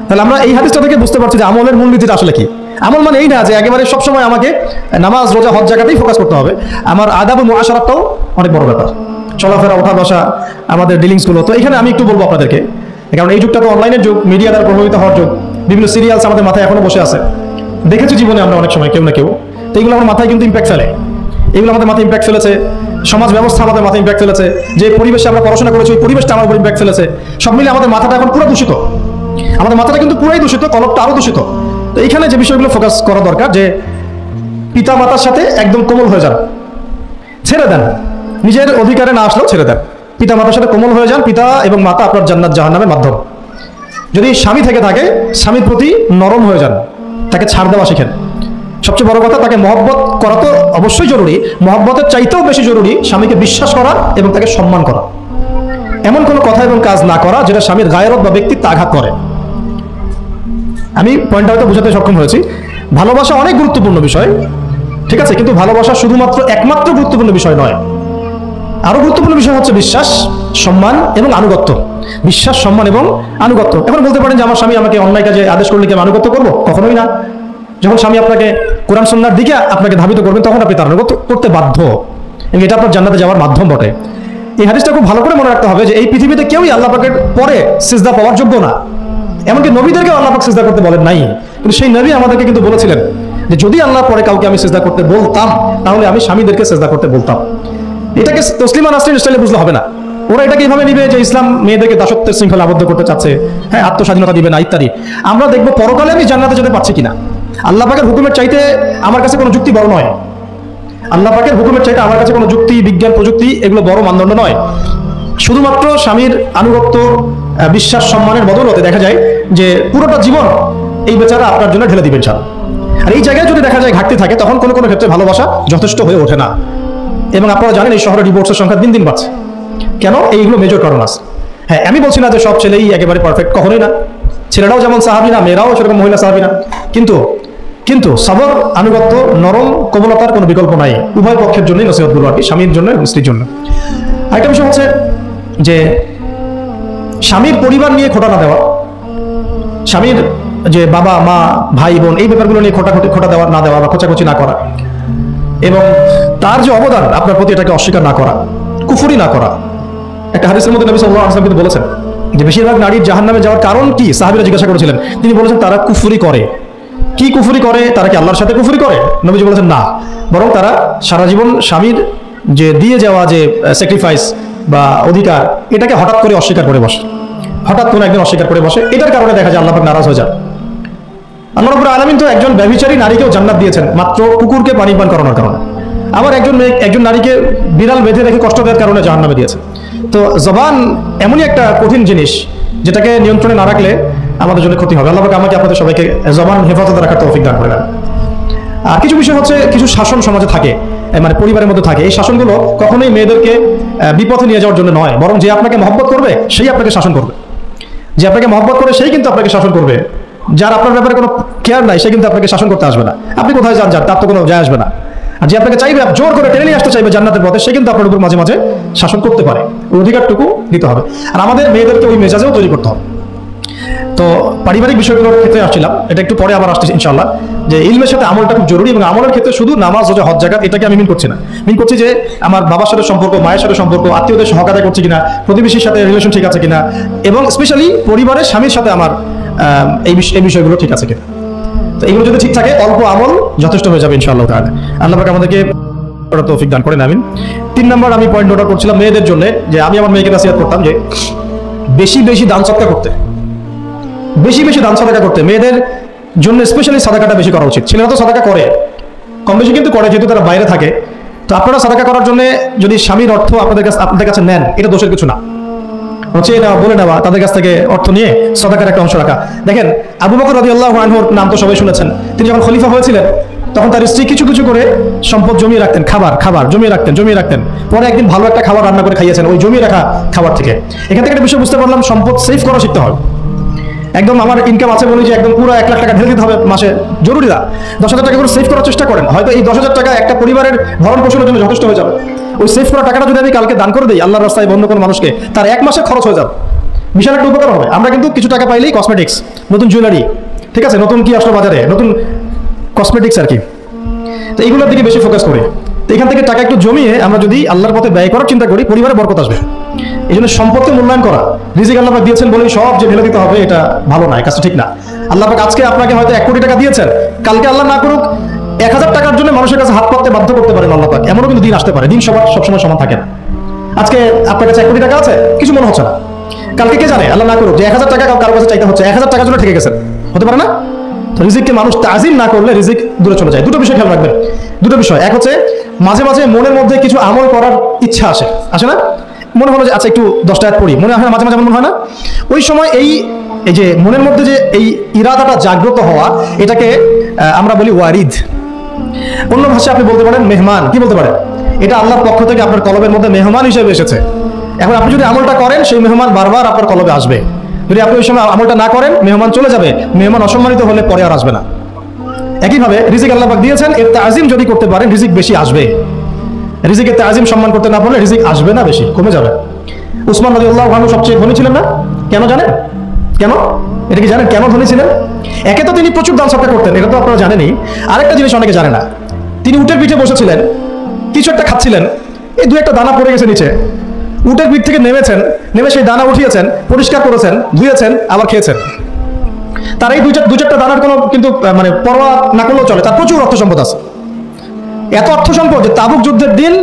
তাহলে আমরা এই হাদিসটা থেকে বুঝতে পারছি যে আমলের মূলনীতিটা আসলে কি। আমল মানে এই না যে একেবারে সবসময় আমাকে নামাজ রোজা হজ জায়গাতেই ফোকাস করতে হবে, আমার আদাব ও মুআশারাতটাও অনেক বড় ব্যাপার, চলাফেরা ওঠা বসা, আমাদের ডিলিংসগুলো। তো এখানে আমি একটু বলবো আপনাদেরকে, কারণ এই যুগটা তো অনলাইনের যুগ, মিডিয়া দ্বারা প্রভাবিত হওয়ার যুগ, বিভিন্ন সিরিয়ালস আমাদের মাথায় এখনো বসে আছে, দেখেছি জীবনে আমরা অনেক সময় কেউ না কেউ, তো এগুলো আমার মাথায় কিন্তু ইম্প্যাক্ট ফেলে, এগুলো আমাদের মাথায় ইম্প্যাক্ট ফেলেছে, সমাজ ব্যবস্থা আমাদের মাথায় ইম্প্যাক্ট ফেলেছে, যে পরিবেশে আমরা পড়াশোনা করেছি ওই পরিবেশটা আমার উপর ইম্প্যাক্ট ফেলেছে, সব মিলে আমাদের মাথাটা এখন পুরো দূষিত, আমাদের মাথাটা কিন্তু পুরাই দূষিত, কলবটা আরো দূষিত। তো এইখানে যে বিষয়গুলো ফোকাস করা দরকার, যে পিতা মাতার সাথে একদম কোমল হয়ে যান, ছেড়ে দেন, নিজের অধিকারে না আসলেও ছেড়ে দেন, পিতা মাতার সাথে কোমল হয়ে যান। পিতা এবং মাতা আপনার জান্নাত জাহান্নামের মাধ্যম। যদি স্বামী থেকে থাকে, স্বামীর প্রতি নরম হয়ে যান, তাকে ছাড় দেওয়া শিখেন। সবচেয়ে বড় কথা, তাকে মহব্বত করা তো অবশ্যই জরুরি, মহব্বতের চাইতেও বেশি জরুরি স্বামীকে বিশ্বাস করা এবং তাকে সম্মান করা, এমন কোনো কথা এবং কাজ না করা যেটা স্বামীর গায়রত বা ব্যক্তিত্ব আঘাত করে। আমি পয়েন্টটা হয়তো বোঝাতে সক্ষম হয়েছি। ভালোবাসা অনেক গুরুত্বপূর্ণ বিষয়, ঠিক আছে, কিন্তু ভালোবাসা শুধুমাত্র একমাত্র গুরুত্বপূর্ণ বিষয় নয়, আরো গুরুত্বপূর্ণ বিষয় হচ্ছে বিশ্বাস, সম্মান এবং আনুগত্য। বিশ্বাস, সম্মান এবং আনুগত্য। এখন বলতে পারেন যে আমার স্বামী আমাকে অন্যায় কাজে আদেশ করলে কি আমি আনুগত্য করবো? কখনোই না। যখন স্বামী আপনাকে কোরআন সুন্নাহর দিকে আপনাকে ধাবিত করবেন, তখন আপনি তার আনুগত্য করতে বাধ্য, এবং এটা আপনার জান্নাতে যাওয়ার মাধ্যম বটে। এই হাদিসটা খুব ভালো করে মনে রাখতে হবে যে এই পৃথিবীতে কেউই আল্লাহ পাকের পরে সিজদা পাওয়ার যোগ্য না, এমনকি নবীদেরকে আল্লাহ পাক সিজদা করতে বলেন নাই, কিন্তু সেই নবী আমাদেরকে কিন্তু বলেছিলেন যে যদি আল্লাহ পরে কাউকে আমি সিজদা করতে বলতাম, তাহলে আমি স্বামীদেরকে সিজদা করতে বলতাম। এটাকে তসলিমা নাসরিন স্টাইলে বুঝলে হবে না। ওরা এটাকে এইভাবে নিবে যে ইসলাম মেয়েদেরকে দাসত্বের শৃঙ্খলা আবদ্ধ করতে চাচ্ছে, হ্যাঁ, আত্মস্বাধীনতা দিবে না ইত্যাদি। আমরা দেখবো পরকালে আমি জান্নাতে যেতে পারছি কিনা। আল্লাহ পাকের হুকুমের চাইতে আমার কাছে কোনো যুক্তি বড় নয়, আল্লাহ পাকের হুকুমের চাইতে আমার কাছে কোনো যুক্তি, বিজ্ঞান, প্রযুক্তি এগুলো বড় মানদণ্ড নয়। শুধুমাত্র স্বামীর আনুগত্য, বিশ্বাস, সম্মানের বদৌলতে দেখা যায় যে পুরোটা জীবন এই বেচারা আপনার জন্য ঢেলে দিবেন স্যার। আর এই জায়গায় যদি দেখা যায় ঘাটতি থাকে, তখন কোনো কোনো ক্ষেত্রে ভালোবাসা যথেষ্ট হয়ে ওঠে না। এবং আপনারা জানেন এই শহরে ডিভোর্সের সংখ্যা দিন দিন বাড়ছে। কেন? এইগুলো মেজর কারণ আছে। হ্যাঁ, আমি বলছি না যে সব ছেলেই একেবারে পারফেক্ট, কখনোই না। ছেলেরাও যেমন সাহাবী না, মেয়েরাও সেরকম মহিলা সাহাবী না। কিন্তু সবর, আনুগত্য, নরম কোমলতার কোনো বিকল্প নাই। উভয় পক্ষের জন্যই নসিহতগুলো আর কি, স্বামীর জন্য এবং স্ত্রীর জন্য। আরেকটা বিষয় হচ্ছে যে স্বামীর পরিবার নিয়ে খোটা না দেওয়া, স্বামীর যে বাবা মা ভাই বোন এই ব্যাপারগুলো নিয়ে খোটা দেওয়া না দেওয়া বা খোঁচাখুচি না করা, এবং তার যে অবদান আপনার প্রতি এটাকে অস্বীকার না করা, কুফরি না করা। একটা হাদিসের মধ্যে নবী সাল্লাল্লাহু আলাইহি ওয়াসাল্লাম কিন্তু বলেছেন যে বেশিরভাগ নারীর জাহান্নামে যাওয়ার কারণ কি? সাহাবীরা জিজ্ঞাসা করেছিলেন, তিনি বলেছেন তারা কুফরি করে। কি কুফরি করে? তারা কি আল্লাহর সাথে কুফরি করে? নবীজি বলেছেন না, বরং তারা সারা জীবন স্বামীর যে দিয়ে যাওয়া যে স্যাক্রিফাইস বা অধিকার, এটাকে হঠাৎ করে অস্বীকার করে বসে, হঠাৎ করে একদিন অস্বীকার করে বসে। এটার কারণে দেখা যায় আল্লাহ পাক নারাজ হয়ে যায়। আল্লাহ রাব্বুল আলামিন তো একজন ব্যভিচারী নারীকেও জান্নাত দিয়েছেন মাত্র কুকুরকে পানি পান করানোর কারণে। আবার একজন নারীকে বিড়াল বেঁধে রেখে কষ্ট দেওয়ার কারণে জাহান্নামে দিয়েছে। তো জবান এমনই একটা কঠিন জিনিস, যেটাকে নিয়ন্ত্রণে না রাখলে আমাদের জন্য ক্ষতি হবে। আল্লাহ পাক আমাকে আপনাদের সবাইকে জবান হেফাজতে রাখার তৌফিক দান করেন। আর কিছু বিষয় হচ্ছে, কিছু শাসন সমাজে থাকে, মানে পরিবারের মধ্যে থাকে। এই শাসনগুলো কখনোই মেয়েদেরকে বিপথে নিয়ে যাওয়ার জন্য নয়, বরং যে আপনাকে মহব্বত করবে সেই আপনাকে শাসন করবে। যে আপনাকে মহব্বত করে সেই কিন্তু আপনাকে শাসন করবে। যার আপনার ব্যাপারে কোনো কেয়ার নাই সে কিন্তু আপনাকে শাসন করতে আসবে না। আপনি কোথায় যান তার তো কোনো যায় আসবে না। আর যে আপনাকে চাইবে, জোর করে টেনে নিয়ে আসতে চাইবে জান্নাতের পথে, সে কিন্তু আপনার উপর মাঝে মাঝে শাসন করতে পারে। ওই অধিকারটুকু দিতে হবে। আর আমাদের মেয়েদেরকে ওই মেজাজেও তৈরি করতে হবে। তো পারিবারিক বিষয়গুলোর ক্ষেত্রে আসছিলাম, এটা একটু পরে আবার আসতেছি ইনশাআল্লাহ, যে ইলমের সাথে আমলটা খুব জরুরি। এবং আমলের ক্ষেত্রে শুধু নামাজ, রোজা, হজ, যাকাত এটাকে আমি মিন করছি না। মিন করছি যে আমার বাবার সাথে সম্পর্ক, মায়ের সাথে সম্পর্ক, আত্মীয়দের সহগ আদায় করছি কিনা, প্রতিবেশীর সাথে রিলেশন ঠিক আছে কিনা, এবং স্পেশালি পরিবারের স্বামীর সাথে আমার এই বিষয়গুলো ঠিক আছে কিনা। তো এগুলো যদি ঠিক থাকে, অল্প আমল যথেষ্ট হয়ে যাবে ইনশাআল্লাহ তাআলা। আল্লাহ পাক আমাদেরকে তৌফিক দান করেন, আমিন। 3 নম্বর আমি পয়েন্ট নোট করছিলাম মেয়েদের জন্য, যে আমি আমার মেয়েকে নসিহত করতাম যে বেশি বেশি দান সদকা করতে, বেশি বেশি দান সদকা করতে। মেয়েদের জন্য স্পেশালি সাদাকাটা বেশি করা উচিত। ছেলেরা তো সাদাকা করে, কম বেশি কিন্তু করে, যেহেতু তারা বাইরে থাকে। তো আপনারা সাদাকা করার জন্য যদি স্বামীর অর্থ আপনাদের কাছে নেন, এটা দোষের কিছু না, হচ্ছে এটা বলে নেওয়া, তাদের কাছ থেকে অর্থ নিয়ে সাদাকার একটা অংশ রাখা। দেখেন আবু বকর রাদিয়াল্লাহু আনহুর নাম তো সবাই শুনেছেন। তিনি যখন খলিফা হয়েছিলেন তখন তার স্ত্রী কিছু কিছু করে সম্পদ জমিয়ে রাখতেন, খাবার জমিয়ে রাখতেন। পরে একদিন ভালো একটা খাবার রান্না করে খাইয়েছেন ওই জমিয়ে রাখা খাবার থেকে। এখান থেকে একটা বিষয় বুঝতে পারলাম, সম্পদ সেভ করা শিখতে হবে। একদম আমার ইনকাম আছে বলে যে একদম পুরো 1 লাখ টাকা ঢেলে দিতে হবে মাসে, জরুরি না। 10,000 টাকা করে সেভ করার চেষ্টা করেন, হয়তো এই 10,000 টাকা একটা পরিবারের ভরণ পোষণের জন্য যথেষ্ট হয়ে যাবে। ওই সেভ করা টাকাটা যদি আমি কালকে দান করে দিই আল্লাহর রাস্তায় অন্য কোনো মানুষকে, তার 1 মাসে খরচ হয়ে যাবে, বিশাল একটা উপকার হবে। আমরা কিন্তু কিছু টাকা পাইলেই কসমেটিক্স, নতুন জুয়েলারি, ঠিক আছে, নতুন কি আসলো বাজারে, নতুন কসমেটিক্স আর কি, তো এইগুলোর দিকে বেশি ফোকাস করি। তো এখান থেকে টাকা একটু জমিয়ে আমরা যদি আল্লাহর পথে ব্যয় করার চিন্তা করি, পরিবারে বরকত আসবে। এই জন্য সম্পদকে মূল্যায়ন করা, রিজিক আল্লাহ পাক দিয়েছেন বলেই সব যে ঢেলে দিতে হবে, এটা ভালো না, কাজটা ঠিক না। আল্লাহ পাক আজকে আপনাকে হয়তো 1 কোটি টাকা দিয়েছেন, কালকে আল্লাহ না করুক 1000 টাকার জন্য মানুষের কাছে হাত পাততে বাধ্য করতে পারেন আল্লাহ পাক। এমনও কিন্তু দিন আসতে পারে, দিন সবসময় সমান থাকে না। আজকে আপনার কাছে 1 কোটি টাকা আছে, কিছু মনে হচ্ছে না, কালকে কে জানে আল্লাহ না করুক যে 1000 টাকা কারোর কাছে চাইতে হচ্ছে, 1000 টাকার জন্য ঠেকে গেছেন, হতে পারে না। তো রিজিককে মানুষ তাজিম না করলে রিজিক দূরে চলে যায়। দুটো বিষয় খেয়াল রাখবেন, দুটো বিষয়। এক হচ্ছে মাঝে মাঝে মনের মধ্যে কিছু আমল করার ইচ্ছা আসে না, মনে হলো যে আচ্ছা একটু 10টা আয়াত পড়ি, মনে হয় মাঝে মাঝে মনে হয় না। ওই সময় এই যে মনের মধ্যে যে এই ইরাদাটা জাগ্রত হওয়া, এটাকে আমরা বলি ওয়ারিদ। অন্য ভাষায় আপনি বলতে পারেন মেহমান। কি বলতে পারেন? এটা আল্লাহর পক্ষ থেকে আপনার কলবের মধ্যে মেহমান হিসেবে এসেছে। এখন আপনি যদি আমলটা করেন, সেই মেহমান বারবার আপনার কলবে আসবে। যদি আপনি ওই সময় আমলটা না করেন, মেহমান চলে যাবে, মেহমান অসম্মানিত হলে পরে আর আসবে না। একইভাবে রিজিক আল্লাহ পাক দিয়েছেন, এর তাজিম যদি করতে পারেন রিজিক বেশি আসবে। রিজিকের তাজিম সম্মান করতে না পারলে রিজিক আসবে না, বেশি কমে যাবে। উসমান রাদিয়াল্লাহু আনহু সবচেয়ে ধনী ছিলেন না? কেন জানেন? কেন? এটা কি জানেন কেন ধনী ছিলেন? একে তো তিনি প্রচুর দান সদকা করতেন, এটা তো আপনারা জানেনই। আরেকটা জিনিস অনেকে জানে না, তিনি উটের পিঠে বসেছিলেন, কিছু একটা খাচ্ছিলেন, এই 2-1টা দানা পড়ে গেছে নিচে, উটের পিঠ থেকে নেমেছেন, নেমে সেই দানা উঠিয়েছেন, পরিষ্কার করেছেন, ধুয়েছেন, আবার খেয়েছেন। তার এই 2-4টা দানার কোনো কিন্তু মানে পরোয়া না করলেও চলে, তার প্রচুর অর্থ সম্পদ আছে। এত অর্থ সম্পদ যে তাবুক যুদ্ধের দিন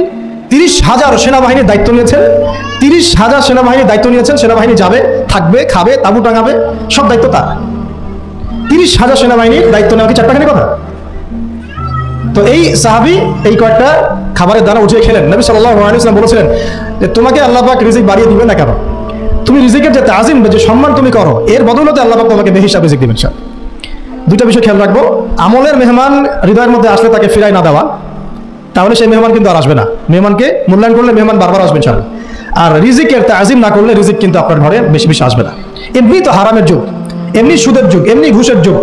30,000 সেনাবাহিনীর দায়িত্ব নিয়েছেন, 30,000 সেনাবাহিনীর দায়িত্ব নিয়েছেন। সেনাবাহিনী যাবে, থাকবে, খাবে, তাবু টাঙাবে, সব দায়িত্ব তার। 30,000 সেনাবাহিনীর দায়িত্ব নেওয়া কি চারটাখানি কথা? তো এই সাহাবী এই কয়েকটা খাবারের দানা উঠিয়ে খেলেন। নবী সাল্লাল্লাহু আলাইহি ওয়াসাল্লাম বলেছিলেন যে তোমাকে আল্লাহ পাক রিজিক বাড়িয়ে দিবেন না কেন? তুমি রিজিকের যে তাজিম, যে সম্মান তুমি করো, এর বদৌলতে আল্লাহ পাক তোমাকে বেহিসাব রিজিক দিবেন। দুটো বিষয় খেয়াল রাখবো, আমলের মেহমান হৃদয়ের মধ্যে আসলে তাকে ফিরাই না দেওয়া, তাহলে সেই মেহমান কিন্তু আর আসবে না। মেহমানকে মূল্যায়ন করলে মেহমান বারবার আসবে ইনশাআল্লাহ। আর রিজিকের তাজিম না করলে রিজিক কিন্তু আপনার ঘরে বেশি বেশি আসবে না। এমনি তো হারামের যুগ, এমনি সুদের যুগ, এমনি ঘুষের যুগ।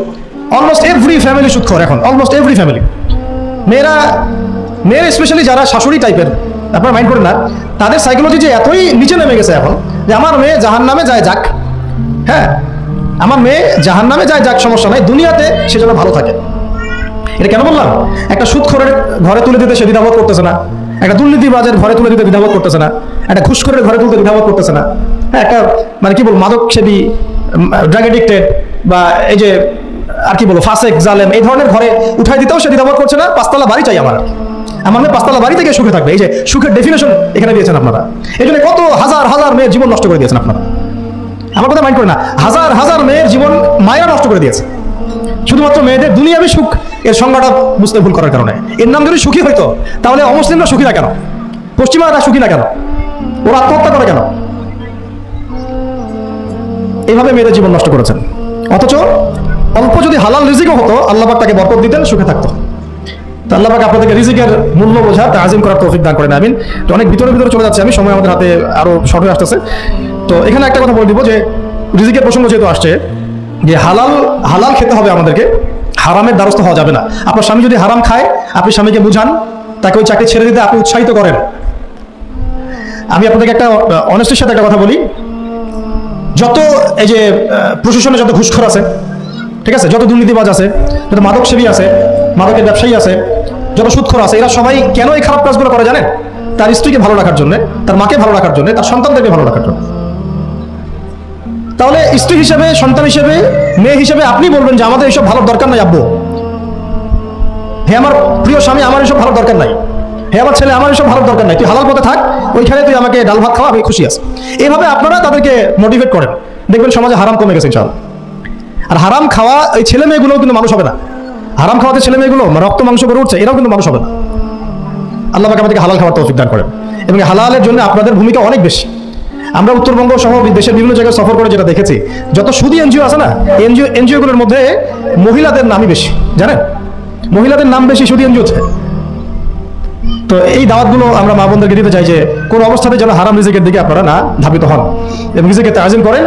অলমোস্ট এভরি ফ্যামিলি সুদখোর এখন, অলমোস্ট এভরি ফ্যামিলি। মেয়েরা স্পেশালি যারা শাশুড়ি টাইপের, আপনারা মাইন্ড করেন না, তাদের সাইকোলজি যে এতই নিচে নেমে গেছে এখন যে আমার মেয়ে জাহান্নামে যায় যাক, হ্যাঁ আমার মেয়ে জাহান্নামে যায় যাক, সমস্যা নাই, দুনিয়াতে সে যেন ভালো থাকে। এটা কেন বললাম? একটা সুদখোরের ঘরে তুলে দিতে সে দ্বিধাবোধ করতেছে না, একটা দুর্নীতিবাজের ঘরে তুলে দিতে দ্বিধাবোধ করতেছে না, একটা ঘুষখোরের ঘরে তুলতে দ্বিধাবোধ করতেছে না, হ্যাঁ একটা মানে কি বলবো মাদক সেবী, ড্রাগ এডিক্টেড বা এই যে আর কি বলবো ফাসেক জালেম, এই ধরনের ঘরে উঠাই দিতেও সে দ্বিধাবোধ করছে না। 5তলা বাড়ি চাই আমার মেয়ে 5তলা বাড়ি থেকে সুখে থাকবে। এই যে সুখের ডেফিনেশন এখানে দিয়েছেন আপনারা। এই জন্য কত হাজার হাজার মেয়ের জীবন নষ্ট করে দিয়েছেন আপনারা। আমার কথা মাইন্ড করে না, হাজার হাজার মেয়ের জীবন মায়েরা নষ্ট করে দিয়েছে শুধুমাত্র মেয়েদের দুনিয়াবি সুখ এর সংজ্ঞাটা বুঝতে ভুল করার কারণে। এর নাম যদি সুখী হইতো তাহলে অমুসলিমরা সুখী না কেন? পশ্চিমারা সুখী না কেন? ওরা আত্মহত্যা করে কেন? এইভাবে মেয়েদের জীবন নষ্ট করেছেন। অথচ অল্প যদি হালাল রিজিকও হতো আল্লাহ পাক তাকে বরকত দিতেন, সুখে থাকতো। তো আল্লাহ পাক আপনাদেরকে রিজিকের মূল্য বোঝা, তাজিম করার তৌফিক দান করেন, আমিন। তো অনেক ভিতরে চলে যাচ্ছে আমি, সময় আমাদের হাতে আরো শর্ট হয়ে আসতেছে। তো এখানে একটা কথা বলে দিব যে রিজিকের প্রসঙ্গ যেহেতু আসছে, যে হালাল খেতে হবে আমাদেরকে, হারামের দ্বারস্থ হওয়া যাবে না। আপনার স্বামী যদি হারাম খায়, আপনি স্বামীকে বুঝান, তাকে ওই চাকরি ছেড়ে দিতে আপনি উৎসাহিত করেন। আমি আপনাদেরকে একটা অনেস্টির সাথে একটা কথা বলি, যত এই যে প্রশাসনে যত ঘুষখোর আছে, ঠিক আছে, যত দুর্নীতিবাজ আছে, যত মাদক সেবী আছে, মাদকের ব্যবসায়ী আছে, যত সুদখোর আছে, এরা সবাই কেন এই খারাপ কাজগুলো করে জানেন? তার স্ত্রীকে ভালো রাখার জন্য, তার মাকে ভালো রাখার জন্য, তার সন্তানদেরকে ভালো রাখার জন্য। তাহলে স্ত্রী হিসেবে, সন্তান হিসেবে, মেয়ে হিসেবে আপনি বলবেন যে আমাদের এইসব ভালো দরকার নাই আব্বু, হে আমার প্রিয় স্বামী আমার এইসব ভালো দরকার নাই, হে আমার ছেলে আমার এইসব ভালো দরকার নাই, তুই হালাল পথে থাক, ওইখানে তুই আমাকে ডাল ভাত খাওয়া, আমি খুশি আছি। এইভাবে আপনারা তাদেরকে মোটিভেট করেন, দেখবেন সমাজে হারাম কমে গেছে ইনশাআল্লাহ। আর হারাম খাওয়া এই ছেলে মেয়েগুলোও কিন্তু মানুষ হবে না। হারাম খাওয়াতে ছেলে মেয়েগুলো রক্ত মাংস করে উঠছে, এরাও কিন্তু মানুষ হবে না। আল্লাহ পাক আমাদেরকে হালাল খাওয়ার তৌফিক দান করেন, এবং হালালের জন্য আপনাদের ভূমিকা অনেক বেশি। আমরা উত্তরবঙ্গ সহ দেশের বিভিন্ন জায়গায় সফর করে যেটা দেখেছি, যত সুদী এনজিও আছে না, এনজিওগুলোর মধ্যে মহিলাদের নামই বেশি, জানেন? মহিলাদের নাম বেশি সুদী এনজিওতে। তো এই দাওয়াতগুলো আমরা মা বোনদেরকে দিতে চাই যে কোন অবস্থাতে যেন হারাম রিজিকের দিকে আপনারা না ধাবিত হন, এবং রিজিকে তাজিম করেন,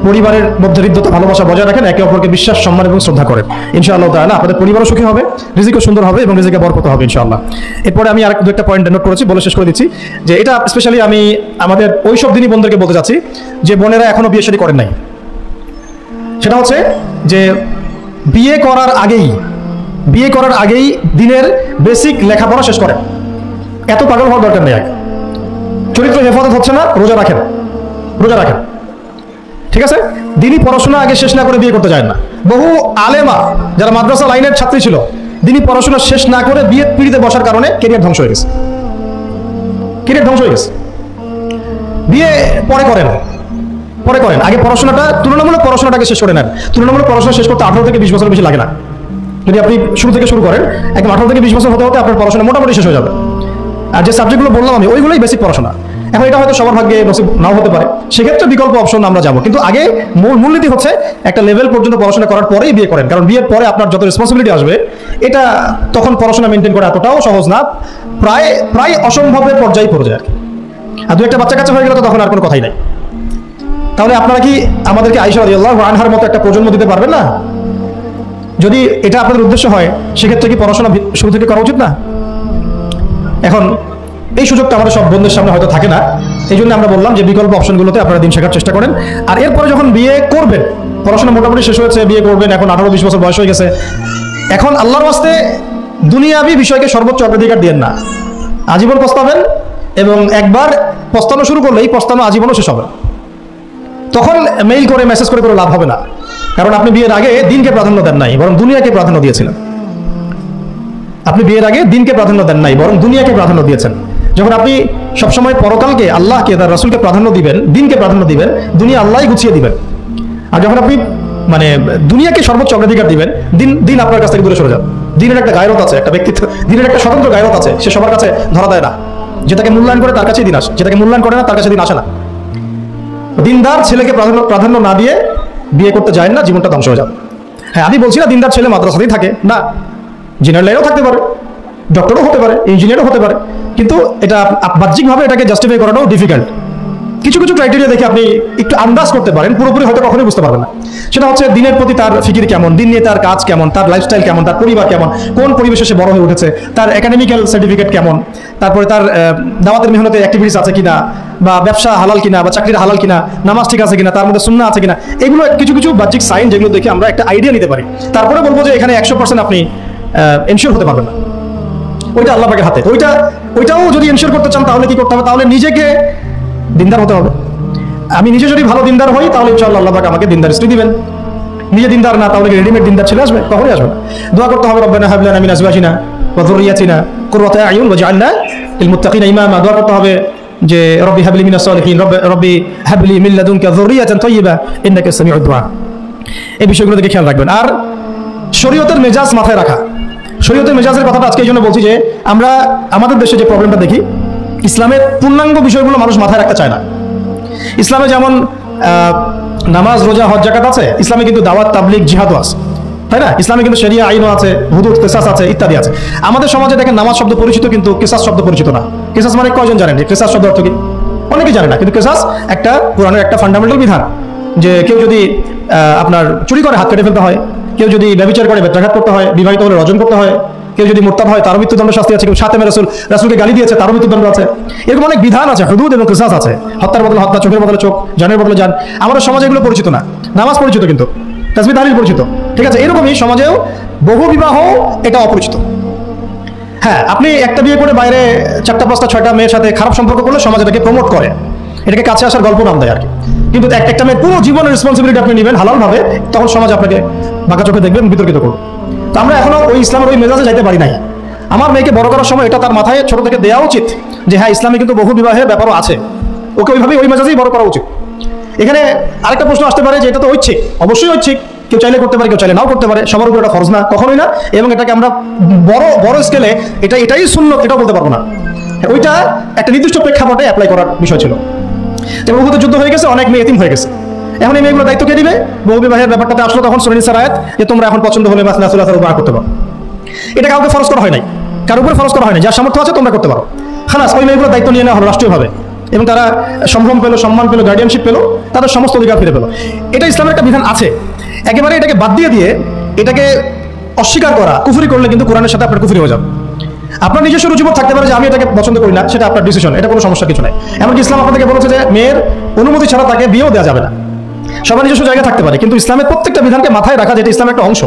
পরিবারের মধ্যে হৃদ্যতা ভালোবাসা বজায় রাখেন, একে অপরকে বিশ্বাস, সম্মান এবং শ্রদ্ধা করেন। ইনশাআল্লাহ তাআলা আপনাদের পরিবারও সুখী হবে, রিজিকও সুন্দর হবে এবং রিজিকে বরকত হবে ইনশাআল্লাহ। এরপরে আমি আর একটা পয়েন্ট নোট করেছি, বলে শেষ করে দিচ্ছি যে এটা স্পেশালি আমি আমাদের ওইসব দিনই বোনদেরকে বলতে চাচ্ছি যে বোনেরা এখনো বিয়ে শাদী করেন নাই। সেটা হচ্ছে যে বিয়ে করার আগেই দিনের বেসিক লেখাপড়া শেষ করেন। এত পাগল হওয়ার দরকার নেই। চরিত্র হেফাজত হচ্ছে না, রোজা রাখেন, ঠিক আছে? দিনই পড়াশোনা আগে শেষ না করে বিয়ে করতে যায় না। বহু আলেমা যারা মাদ্রাসা লাইনের ছাত্রী ছিল, দিনই পড়াশোনা শেষ না করে বিয়ে পিড়িতে বসার কারণে কেরিয়ার ধ্বংস হয়ে গেছে। বিয়ে পরে করেন, আগে তুলনামূলক পড়াশোনাটাকে শেষ করে নেন। তুলনামূলক পড়াশোনা শেষ করতে 18 থেকে 20 বছর বেশি লাগে না। যদি আপনি শুরু থেকে শুরু করেন, একদম 18 থেকে 20 বছর হতে হতে আপনার পড়াশোনা মোটামুটি শেষ হয়ে যাবে। আর যে সাবজেক্টগুলো বললাম আমি, ওইগুলোই বেসিক পড়াশোনা। এখন এটা হয়তো সবার ভাগ্যে নসিব নাও হতে পারে, সেক্ষেত্রে বিকল্প অপশন আমরা যাবো, কিন্তু আগে মূলনীতি হচ্ছে একটা লেভেল পর্যন্ত পড়াশোনা করার পরেই বিয়ে করেন। কারণ বিয়ের পরে আপনার যত রেসপন্সিবিলিটি আসবে, এটা তখন পড়াশোনা মেনটেন করা এতটাও সহজ না, প্রায় অসম্ভবের পর্যায়ে পড়ে যায়। আর দু একটা বাচ্চা কাচ্চা হয়ে গেলে তো তখন আর কোনো কথাই নাই। তাহলে আপনারা কি আমাদেরকে আয়েশা রাদিয়াল্লাহু আনহার মতো একটা প্রজন্ম দিতে পারবেন না? যদি এটা আপনাদের উদ্দেশ্য হয়, সেক্ষেত্রে কি পড়াশোনা শুরু থেকে করা উচিত না? এখন এই সুযোগটা আমাদের সব বন্ধুদের সামনে হয়তো থাকে না, এই জন্য আমরা বললাম যে বিকল্প অপশনগুলোতে আপনারা দিন শেখার চেষ্টা করেন। আর এরপরে যখন বিয়ে করবেন, পড়াশোনা মোটামুটি শেষ হয়েছে, বিয়ে করবেন, এখন 18-20 বছর বয়স হয়ে গেছে, এখন আল্লাহর ওয়াস্তে দুনিয়াবি বিষয়কে সর্বোচ্চ অগ্রাধিকার দিয়েন না, আজীবন পস্তাবেন, এবং একবার পস্তানো শুরু করলেই পস্তানো আজীবনও শেষ হবে। তখন মেইল করে মেসেজ করে কোনো লাভ হবে না, কারণ আপনি বিয়ের আগে দিনকে প্রাধান্য দেন নাই, বরং দুনিয়াকে প্রাধান্য দিয়েছিলেন। যখন আপনি সবসময় পরকালকে, আল্লাহকে, তার রাসূলকে প্রাধান্য দিবেন, দিনকে প্রাধান্য দিবেন, দুনিয়া আল্লাহই গুছিয়ে দিবেন। আর যখন আপনি দুনিয়াকে সর্বোচ্চ অগ্রাধিকার দিবেন, দিন আপনার কাছ থেকে দূরে সরে যাবে। দিনের একটা গায়রত আছে, একটা ব্যক্তিত্ব, দিনের একটা স্বতন্ত্র গায়রত আছে, সে সবার কাছে ধরা দেয় না। যেটাকে মূল্যায়ন করে তার কাছেই দিন আসে, যেটাকে মূল্যায়ন করে না তার কাছে দিন আসে না। দিনদার ছেলেকে প্রাধান্য না দিয়ে বিয়ে করতে যায় না, জীবনটা ধ্বংস হয়ে যাবে। হ্যাঁ, আমি বলছি না দিনদার ছেলে মাদ্রাসাতেই থাকে না, জেনারেল লাইনেও থাকতে পারে, ডক্টরও হতে পারে, ইঞ্জিনিয়ারও হতে পারে, কিন্তু এটা বাহ্যিকভাবে এটাকে জাস্টিফাই করাটাও ডিফিকাল্ট। কিছু ক্রাইটেরিয়া দেখে আপনি একটু আন্দাজ করতে পারেন, পুরোপুরি হয়তো কখনোই বুঝতে পারবেন না। সেটা হচ্ছে দিনের প্রতি তার ফিকির কেমন, দিন নিয়ে তার কাজ কেমন, তার লাইফস্টাইল কেমন, তার পরিবার কেমন, কোন পরিবেশে সে বড় হয়ে উঠেছে, তার একাডেমিক্যাল সার্টিফিকেট কেমন, তারপরে তার দাওয়াতের মেহনতে অ্যাক্টিভিটিস আছে কিনা, বা ব্যবসা হালাল কিনা, বা চাকরির হালাল কিনা, নামাজ ঠিক আছে কিনা, তার মধ্যে সুন্নাহ আছে কিনা, এগুলো কিছু বাহ্যিক সাইন যেগুলো দেখে আমরা একটা আইডিয়া নিতে পারি। তারপরে বলবো যে এখানে 100% আপনি এনশিওর হতে পারবেন না, ওইটা আল্লাহ পাকের হাতে। ওইটাও যদি এনশিওর করতে চান তাহলে কি করতে হবে? তাহলে নিজেকে দিনদার হতে হবে। আমি নিজে যদি ভালো দিনদার হই, তাহলে ইনশাআল্লাহ আল্লাহ পাক আমাকে দিনদার স্ত্রী দিবেন। নিজে দিনদার না, তাহলে রেডিমেড দিনদার ছেলে আসবে? কখনোই আসবে না। দোয়া করতে হবে, রব্বানা হাব লানা মিন আজওয়াজিনা ওয়া যুররিয়াতিনা কুররাতা আয়ুন ওয়াজআলনা লিল মুত্তাকিনা ইমামা। দোয়া করতে হবে যে রব্বি হাবলি মিনাস সালিহিন, রব্বি হাবলি মিন লাদুনকা যুররিয়াতান তাইয়্যিবা ইন্নাকা সামিউদ দুআ। এই বিষয়গুলো দিকে খেয়াল রাখবেন। আর শরীয়তের মেজাজ মাথায় রাখা, শরীয়তের মেজাজের কথাটা আজকে এই জন্য বলছি যে আমরা আমাদের দেশে যে প্রবলেমটা দেখি, ইসলামের পূর্ণাঙ্গ বিষয়গুলো মানুষ মাথায় রাখতে চায় না। ইসলামে যেমন নামাজ, রোজা, হজ, যাকাত আছে, ইসলামে কিন্তু দাওয়াত, তাবলীগ, জিহাদও আছে, তাই না? ইসলামে কিন্তু শরিয়া আইনও আছে, হুদুদ, কিসাস আছে, ইত্যাদি আছে। আমাদের সমাজে দেখেন নামাজ শব্দ পরিচিত, কিন্তু কিসাস শব্দ পরিচিত না। কিসাস মানে কয়জন জানেন? কিসাস শব্দ অর্থ কি? অনেকেই জানে না, কিন্তু কিসাস একটা কোরআনের একটা ফান্ডামেন্টাল বিধান, যে কেউ যদি আপনার চুরি করে হাত কেটে ফেলতে হয়, কেউ যদি ব্যভিচার করে বেত্রাঘাত করতে হয়, বিবাহিত হলে রজম করতে হয়, কেউ যদি মুরতাদ হয় তারও মৃত্যুদণ্ড শাস্তি আছে, কেউ সাতেমে রাসূলকে গালি দিয়েছে তারও মৃত্যুদণ্ড আছে। এরকম অনেক বিধান আছে, হুদুদ এবং কিসাস আছে। হত্যার বদলে হত্যা, চোখের বদলে চোখ, জানের বদলে জান। আমাদের সমাজে এগুলো পরিচিত না। নামাজ পরিচিত, কিন্তু তাসবিহ তাহলিল পরিচিত, ঠিক আছে? এরকমই সমাজেও বহু বিবাহ এটা অপরিচিত। হ্যাঁ, আপনি একটা বিয়ে করে বাইরে 4টা 5টা 6টা মেয়ের সাথে খারাপ সম্পর্ক করলে সমাজ এটাকে প্রমোট করে, এটাকে কাছে আসার গল্প নাম দেয় আর কি। কিন্তু একটা মেয়ের পুরো জীবনের রেসপন্সিবিলিটি আপনি নেবেন হালালভাবে, তখন সমাজ আপনাকে বাঁকা চোখে দেখবেন, বিতর্কিত করবে। তো আমরা এখনো ওই ইসলামের ওই মেজাজে যাইতে পারি নাই। আমার মেয়েকে বড় করার সময় এটা তার মাথায় ছোট থেকে দেওয়া উচিত যে হ্যাঁ, ইসলামে কিন্তু বহু বিবাহের ব্যাপারও আছে, ওকে ওইভাবেই ওই মেজাজেই বড় করা উচিত। এখানে আরেকটা প্রশ্ন আসতে পারে যে এটা তো ঐচ্ছিক, অবশ্যই ঐচ্ছিক, কেউ চাইলে করতে পারে, কেউ চাইলে নাও করতে পারে, সবার উপর এটা ফরজ না, কখনোই না। এবং এটাকে আমরা বড় স্কেলে এটাই সুন্নত এটাও বলতে পারবো না। ওইটা একটা নির্দিষ্ট প্রেক্ষাপটে অ্যাপ্লাই করার বিষয় ছিল। যেমন উহুদের যুদ্ধ হয়ে গেছে, অনেক মেয়ে এতিম হয়ে গেছে, এখন এই মেয়েগুলো দায়িত্ব কে দিবে? বহু বিবাহের ব্যাপারটাতে আসলো তখন সূরা নিসার আয়াত যে তোমরা এখন পছন্দ হলে মাসনা সুলাসা রুবা করতে পারো। এটা কাউকে ফরজ করা হয় নাই, কার উপরে ফরজ করা হয় নাই, যার সামর্থ্য আছে তোমরা করতে পারো। খালাস, ওই মেয়েগুলো দায়িত্ব নিয়ে নেওয়া হলো রাষ্ট্রীয়ভাবে, এবং তারা সম্ভ্রম পেলো, সম্মান পেলো, গার্ডিয়ানশিপ পেলো, তাদের সমস্ত অধিকার ফিরে পেলো। এটা ইসলামের একটা বিধান আছে। একেবারে এটাকে বাদ দিয়ে এটাকে অস্বীকার করা, কুফরি করলে কিন্তু কোরআনের সাথে আপনার কুফরি হয়ে যাবে। আপনার নিজস্ব রুচিবোধ থাকতে পারে যে আমি এটাকে পছন্দ করি না, সেটা আপনার ডিসিশন, এটা কোনো সমস্যা কিছু নাই। এমনকি ইসলাম আপনাদেরকে বলেছে যে মেয়ের অনুমতি ছাড়া তাকে বিয়েও দেওয়া যাবে না। সবার নিজস্ব জায়গা থাকতে পারে, কিন্তু ইসলামের প্রত্যেকটা বিধানকে মাথায় রাখা, যেটা ইসলামের একটা অংশ।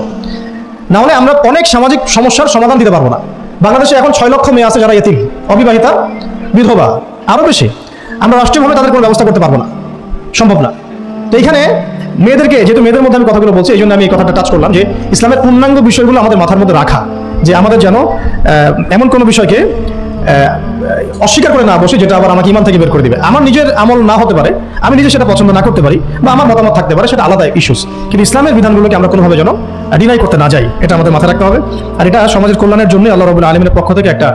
না হলে আমরা অনেক সামাজিক সমস্যার সমাধান দিতে পারবো না। বাংলাদেশে এখন 6 লক্ষ মেয়ে আছে যারা এতিম, অবিবাহিতা, বিধবা, আরো বেশি। আমরা রাষ্ট্রীয়ভাবে তাদের কোনো ব্যবস্থা করতে পারবো না, সম্ভব না। তো এইখানে মেয়েদেরকে, যেহেতু মেয়েদের মধ্যে আমি কথাগুলো বলছি, এই জন্য আমি এই কথাটা টাচ করলাম যে ইসলামের পূর্ণাঙ্গ বিষয়গুলো আমাদের মাথার মধ্যে রাখা, যে আমাদের যেন এমন কোনো বিষয়কে অস্বীকার করে না বসে যেটা আবার আমাকে ইমান থেকে বের করে দিবে। আমার নিজের আমল না হতে পারে, আমি নিজে সেটা পছন্দ না করতে পারি, বা আমার মতামত থাকতে পারে, সেটা আলাদা ইস্যুস, কিন্তু ইসলামের বিধানগুলোকে আমরা কোনোভাবে যেন ডিনাই করতে না যাই, এটা আমাদের মাথায় রাখতে হবে। আর এটা সমাজের কল্যাণের জন্য আল্লাহ রাব্বুল আলামিনের পক্ষ থেকে একটা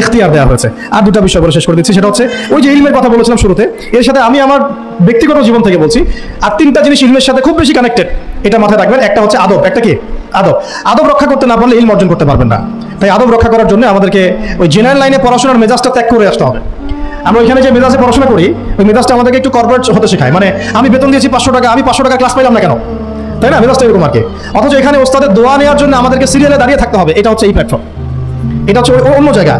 ইখতিয়ার দেওয়া হয়েছে। আর দুটা বিষয় বলে শেষ করে দিচ্ছি, সেটা হচ্ছে ওই যে ইলমের কথা বলেছিলাম শুরুতে, এর সাথে আমি আমার ব্যক্তিগত জীবন থেকে বলছি, আর 3টা জিনিস ইলমের সাথে খুব বেশি কানেক্টেড, এটা মাথায় রাখবেন। একটা হচ্ছে আদব। একটা কি? আদব রক্ষা করতে না পারলে ইলম অর্জন করতে পারবেন না। তাই আদব রক্ষা করার জন্য আমাদেরকে ওই জেনারেল লাইনে পড়াশোনার মেজাজটা ত্যাগ করে আসতে হবে। আমরা ওইখানে যে মেজাজে পড়াশোনা করি, ওই মেজাজটা আমাদেরকে একটু কর্পোরেট হতে শেখায়। মানে আমি বেতন দিয়েছি 500 টাকা, আমি 500 টাকা ক্লাস পাইলাম না কেন, তাই না? মেজাজটা এরকম আর কি। অথচ এখানে ওস্তাদের দোয়া নেওয়ার জন্য আমাদেরকে সিরিয়ালে দাঁড়িয়ে থাকতে হবে। এটা হচ্ছে এই প্ল্যাটফর্ম, এটা হচ্ছে অন্য জায়গা।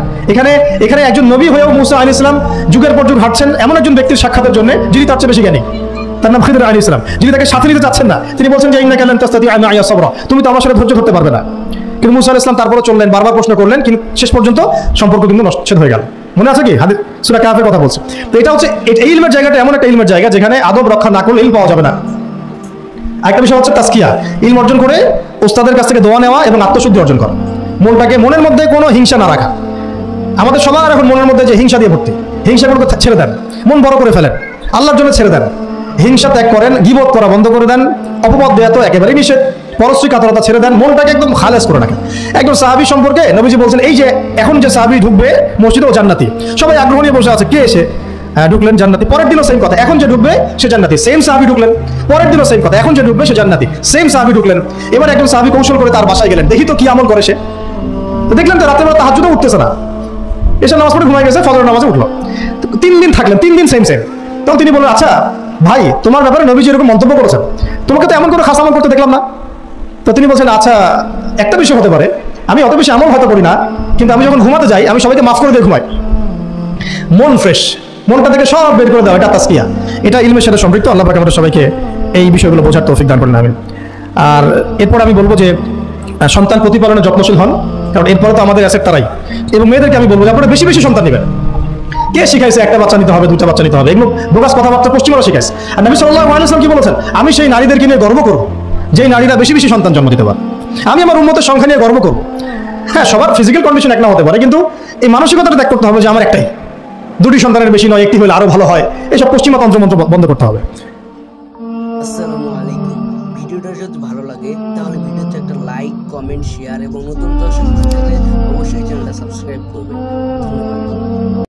এখানে একজন নবী হয়েও মুসা আলাইহিস সালাম যুগের পর যুগ হাঁটছেন এমন একজন ব্যক্তির সাক্ষাতের জন্য যিনি তার চেয়ে বেশি জ্ঞানী, তার নাম খিদর আলাইহিস সালাম। যিনি তাকে সাথে নিতে চাচ্ছেন না, তিনি বলছেন যে ইন্নাকা লান তাসতাতিআ মা'ইয়া সাবরা, তুমি তো আমার সাথে ধৈর্য ধরতে পারবে না। কিন্তু মুসা আলাইহিস সালাম তারপরে চললেন, বারবার প্রশ্ন করলেন, কিন্তু শেষ পর্যন্ত সম্পর্ক কিন্তু নষ্ট হয়ে গেল। মনে আছে কি হাদিস সূরা কাহফের কথা বলছে। তো এটা হচ্ছে এই ইলমের জায়গাটা এমন একটা ইলমের জায়গা যেখানে আদব রক্ষা না করলে ইলম পাওয়া যাবে না। আরেকটা বিষয় হচ্ছে তাসকিয়া, ইলম অর্জন করে ওস্তাদের কাছ থেকে দোয়া নেওয়া এবং আত্মশুদ্ধি অর্জন করা, মনের মধ্যে কোনো হিংসা না রাখা। আমাদের সবার এখন মনের মধ্যে যে হিংসা দিয়ে ভর্তি, হিংসাগুলোকে ছেড়ে দেন, মন বড় করে ফেলেন, আল্লাহর জন্য ছেড়ে দেন, হিংসা ত্যাগ করেন, গীবত করা বন্ধ করে দেন, অপবাদ দেয়া তো একেবারেই নিষেধ, পরশ্রী কাতরতা ছেড়ে দেন, মনটাকে একদম খালেস করে রাখেন। একজন সাহাবী সম্পর্কে নবীজি বলছেন, এই যে এখন যে সাহাবী ঢুকবে মসজিদে ও জান্নাতি, সবাই আগ্রহ নিয়ে বসে আছে, কে এসে ঢুকলেন জান্নাতি, পরের দিনও সেম কথা, এখন যে ঢুকবে সে জান্নাতি, সেম সাহাবী ঢুকলেন, পরের দিনও সেম কথা, এখন যে ঢুকবে সে জান্নাতি, সেম সাহাবী ঢুকলেন। এবার একজন সাহাবী কৌশল করে তার বাসায় গেলেন, দেখি তো কি আমল করে সে। দেখলেন তো রাতের বেলা তাহাজ্জুদও উঠতেছে না, এসে নামাজ পড়ে ঘুমাই গেছে, ফজরের নামাজে উঠলো। 3 দিন থাকলেন, 3 দিন সেম। তখন তিনি বললেন, আচ্ছা ভাই, তোমার ব্যাপারে নবীজি এরকম মন্তব্য করেছেন, তোমাকে তো এমন করে খাস আমল করতে দেখলাম না। তো তিনি বলছেন, আচ্ছা একটা বিষয় হতে পারে, আমি অত বেশি আমল হয়তো করি না, কিন্তু আমি যখন ঘুমাতে যাই আমি সবাইকে মাফ করে দিয়ে ঘুমাই, মন ফ্রেশ, মনটা থেকে সব বের করে দাও, এটা তাসকিয়া, এটা ইলমের সাথে সম্পৃক্ত। আল্লাহ পাক আমাদের সবাইকে এই বিষয়গুলো বোঝার তৌফিক দান করেন, আমিন। আর এরপর আমি বলবো যে সন্তান প্রতিপালনে যত্নশীল হন, কারণ এরপরে তো আমাদের অ্যাসেট তারাই। এবং মেয়েদেরকে আমি বলবো যে আপনারা বেশি বেশি সন্তান নেবেন। কে শিখাইছে একটা বাচ্চা নিতে হবে, 2টা বাচ্চা নিতে হবে? এগুলো বোগাস কথাবার্তা পশ্চিমারা শিখাইছে। আর নবী সাল্লাল্লাহু আলাইহি ওয়াসাল্লাম কি বলেছেন? আমি সেই নারীদেরকে নিয়ে গর্ব করব যেই নারীরা বেশি বেশি সন্তান জন্ম দিতে পারে। আমি আমার উম্মতের সংখ্যা নিয়ে গর্ব করব। হ্যাঁ, সবার ফিজিক্যাল কন্ডিশন এক না হতে পারে, কিন্তু এই মানসিকতাটা ত্যাগ করতে হবে যে আমার একটাই, 2টি সন্তানের বেশি নয়, একটি হলে আরো ভালো হয়। এসব পশ্চিমা তন্ত্রমন্ত্র বন্ধ করতে হবে। আসসালামু আলাইকুম। ভিডিওটা যদি ভালো লাগে তাহলে ভিডিওতে একটা লাইক, কমেন্ট, শেয়ার এবং নতুন দর্শক থাকলে অবশ্যই চ্যানেলটা সাবস্ক্রাইব করবেন। ধন্যবাদ।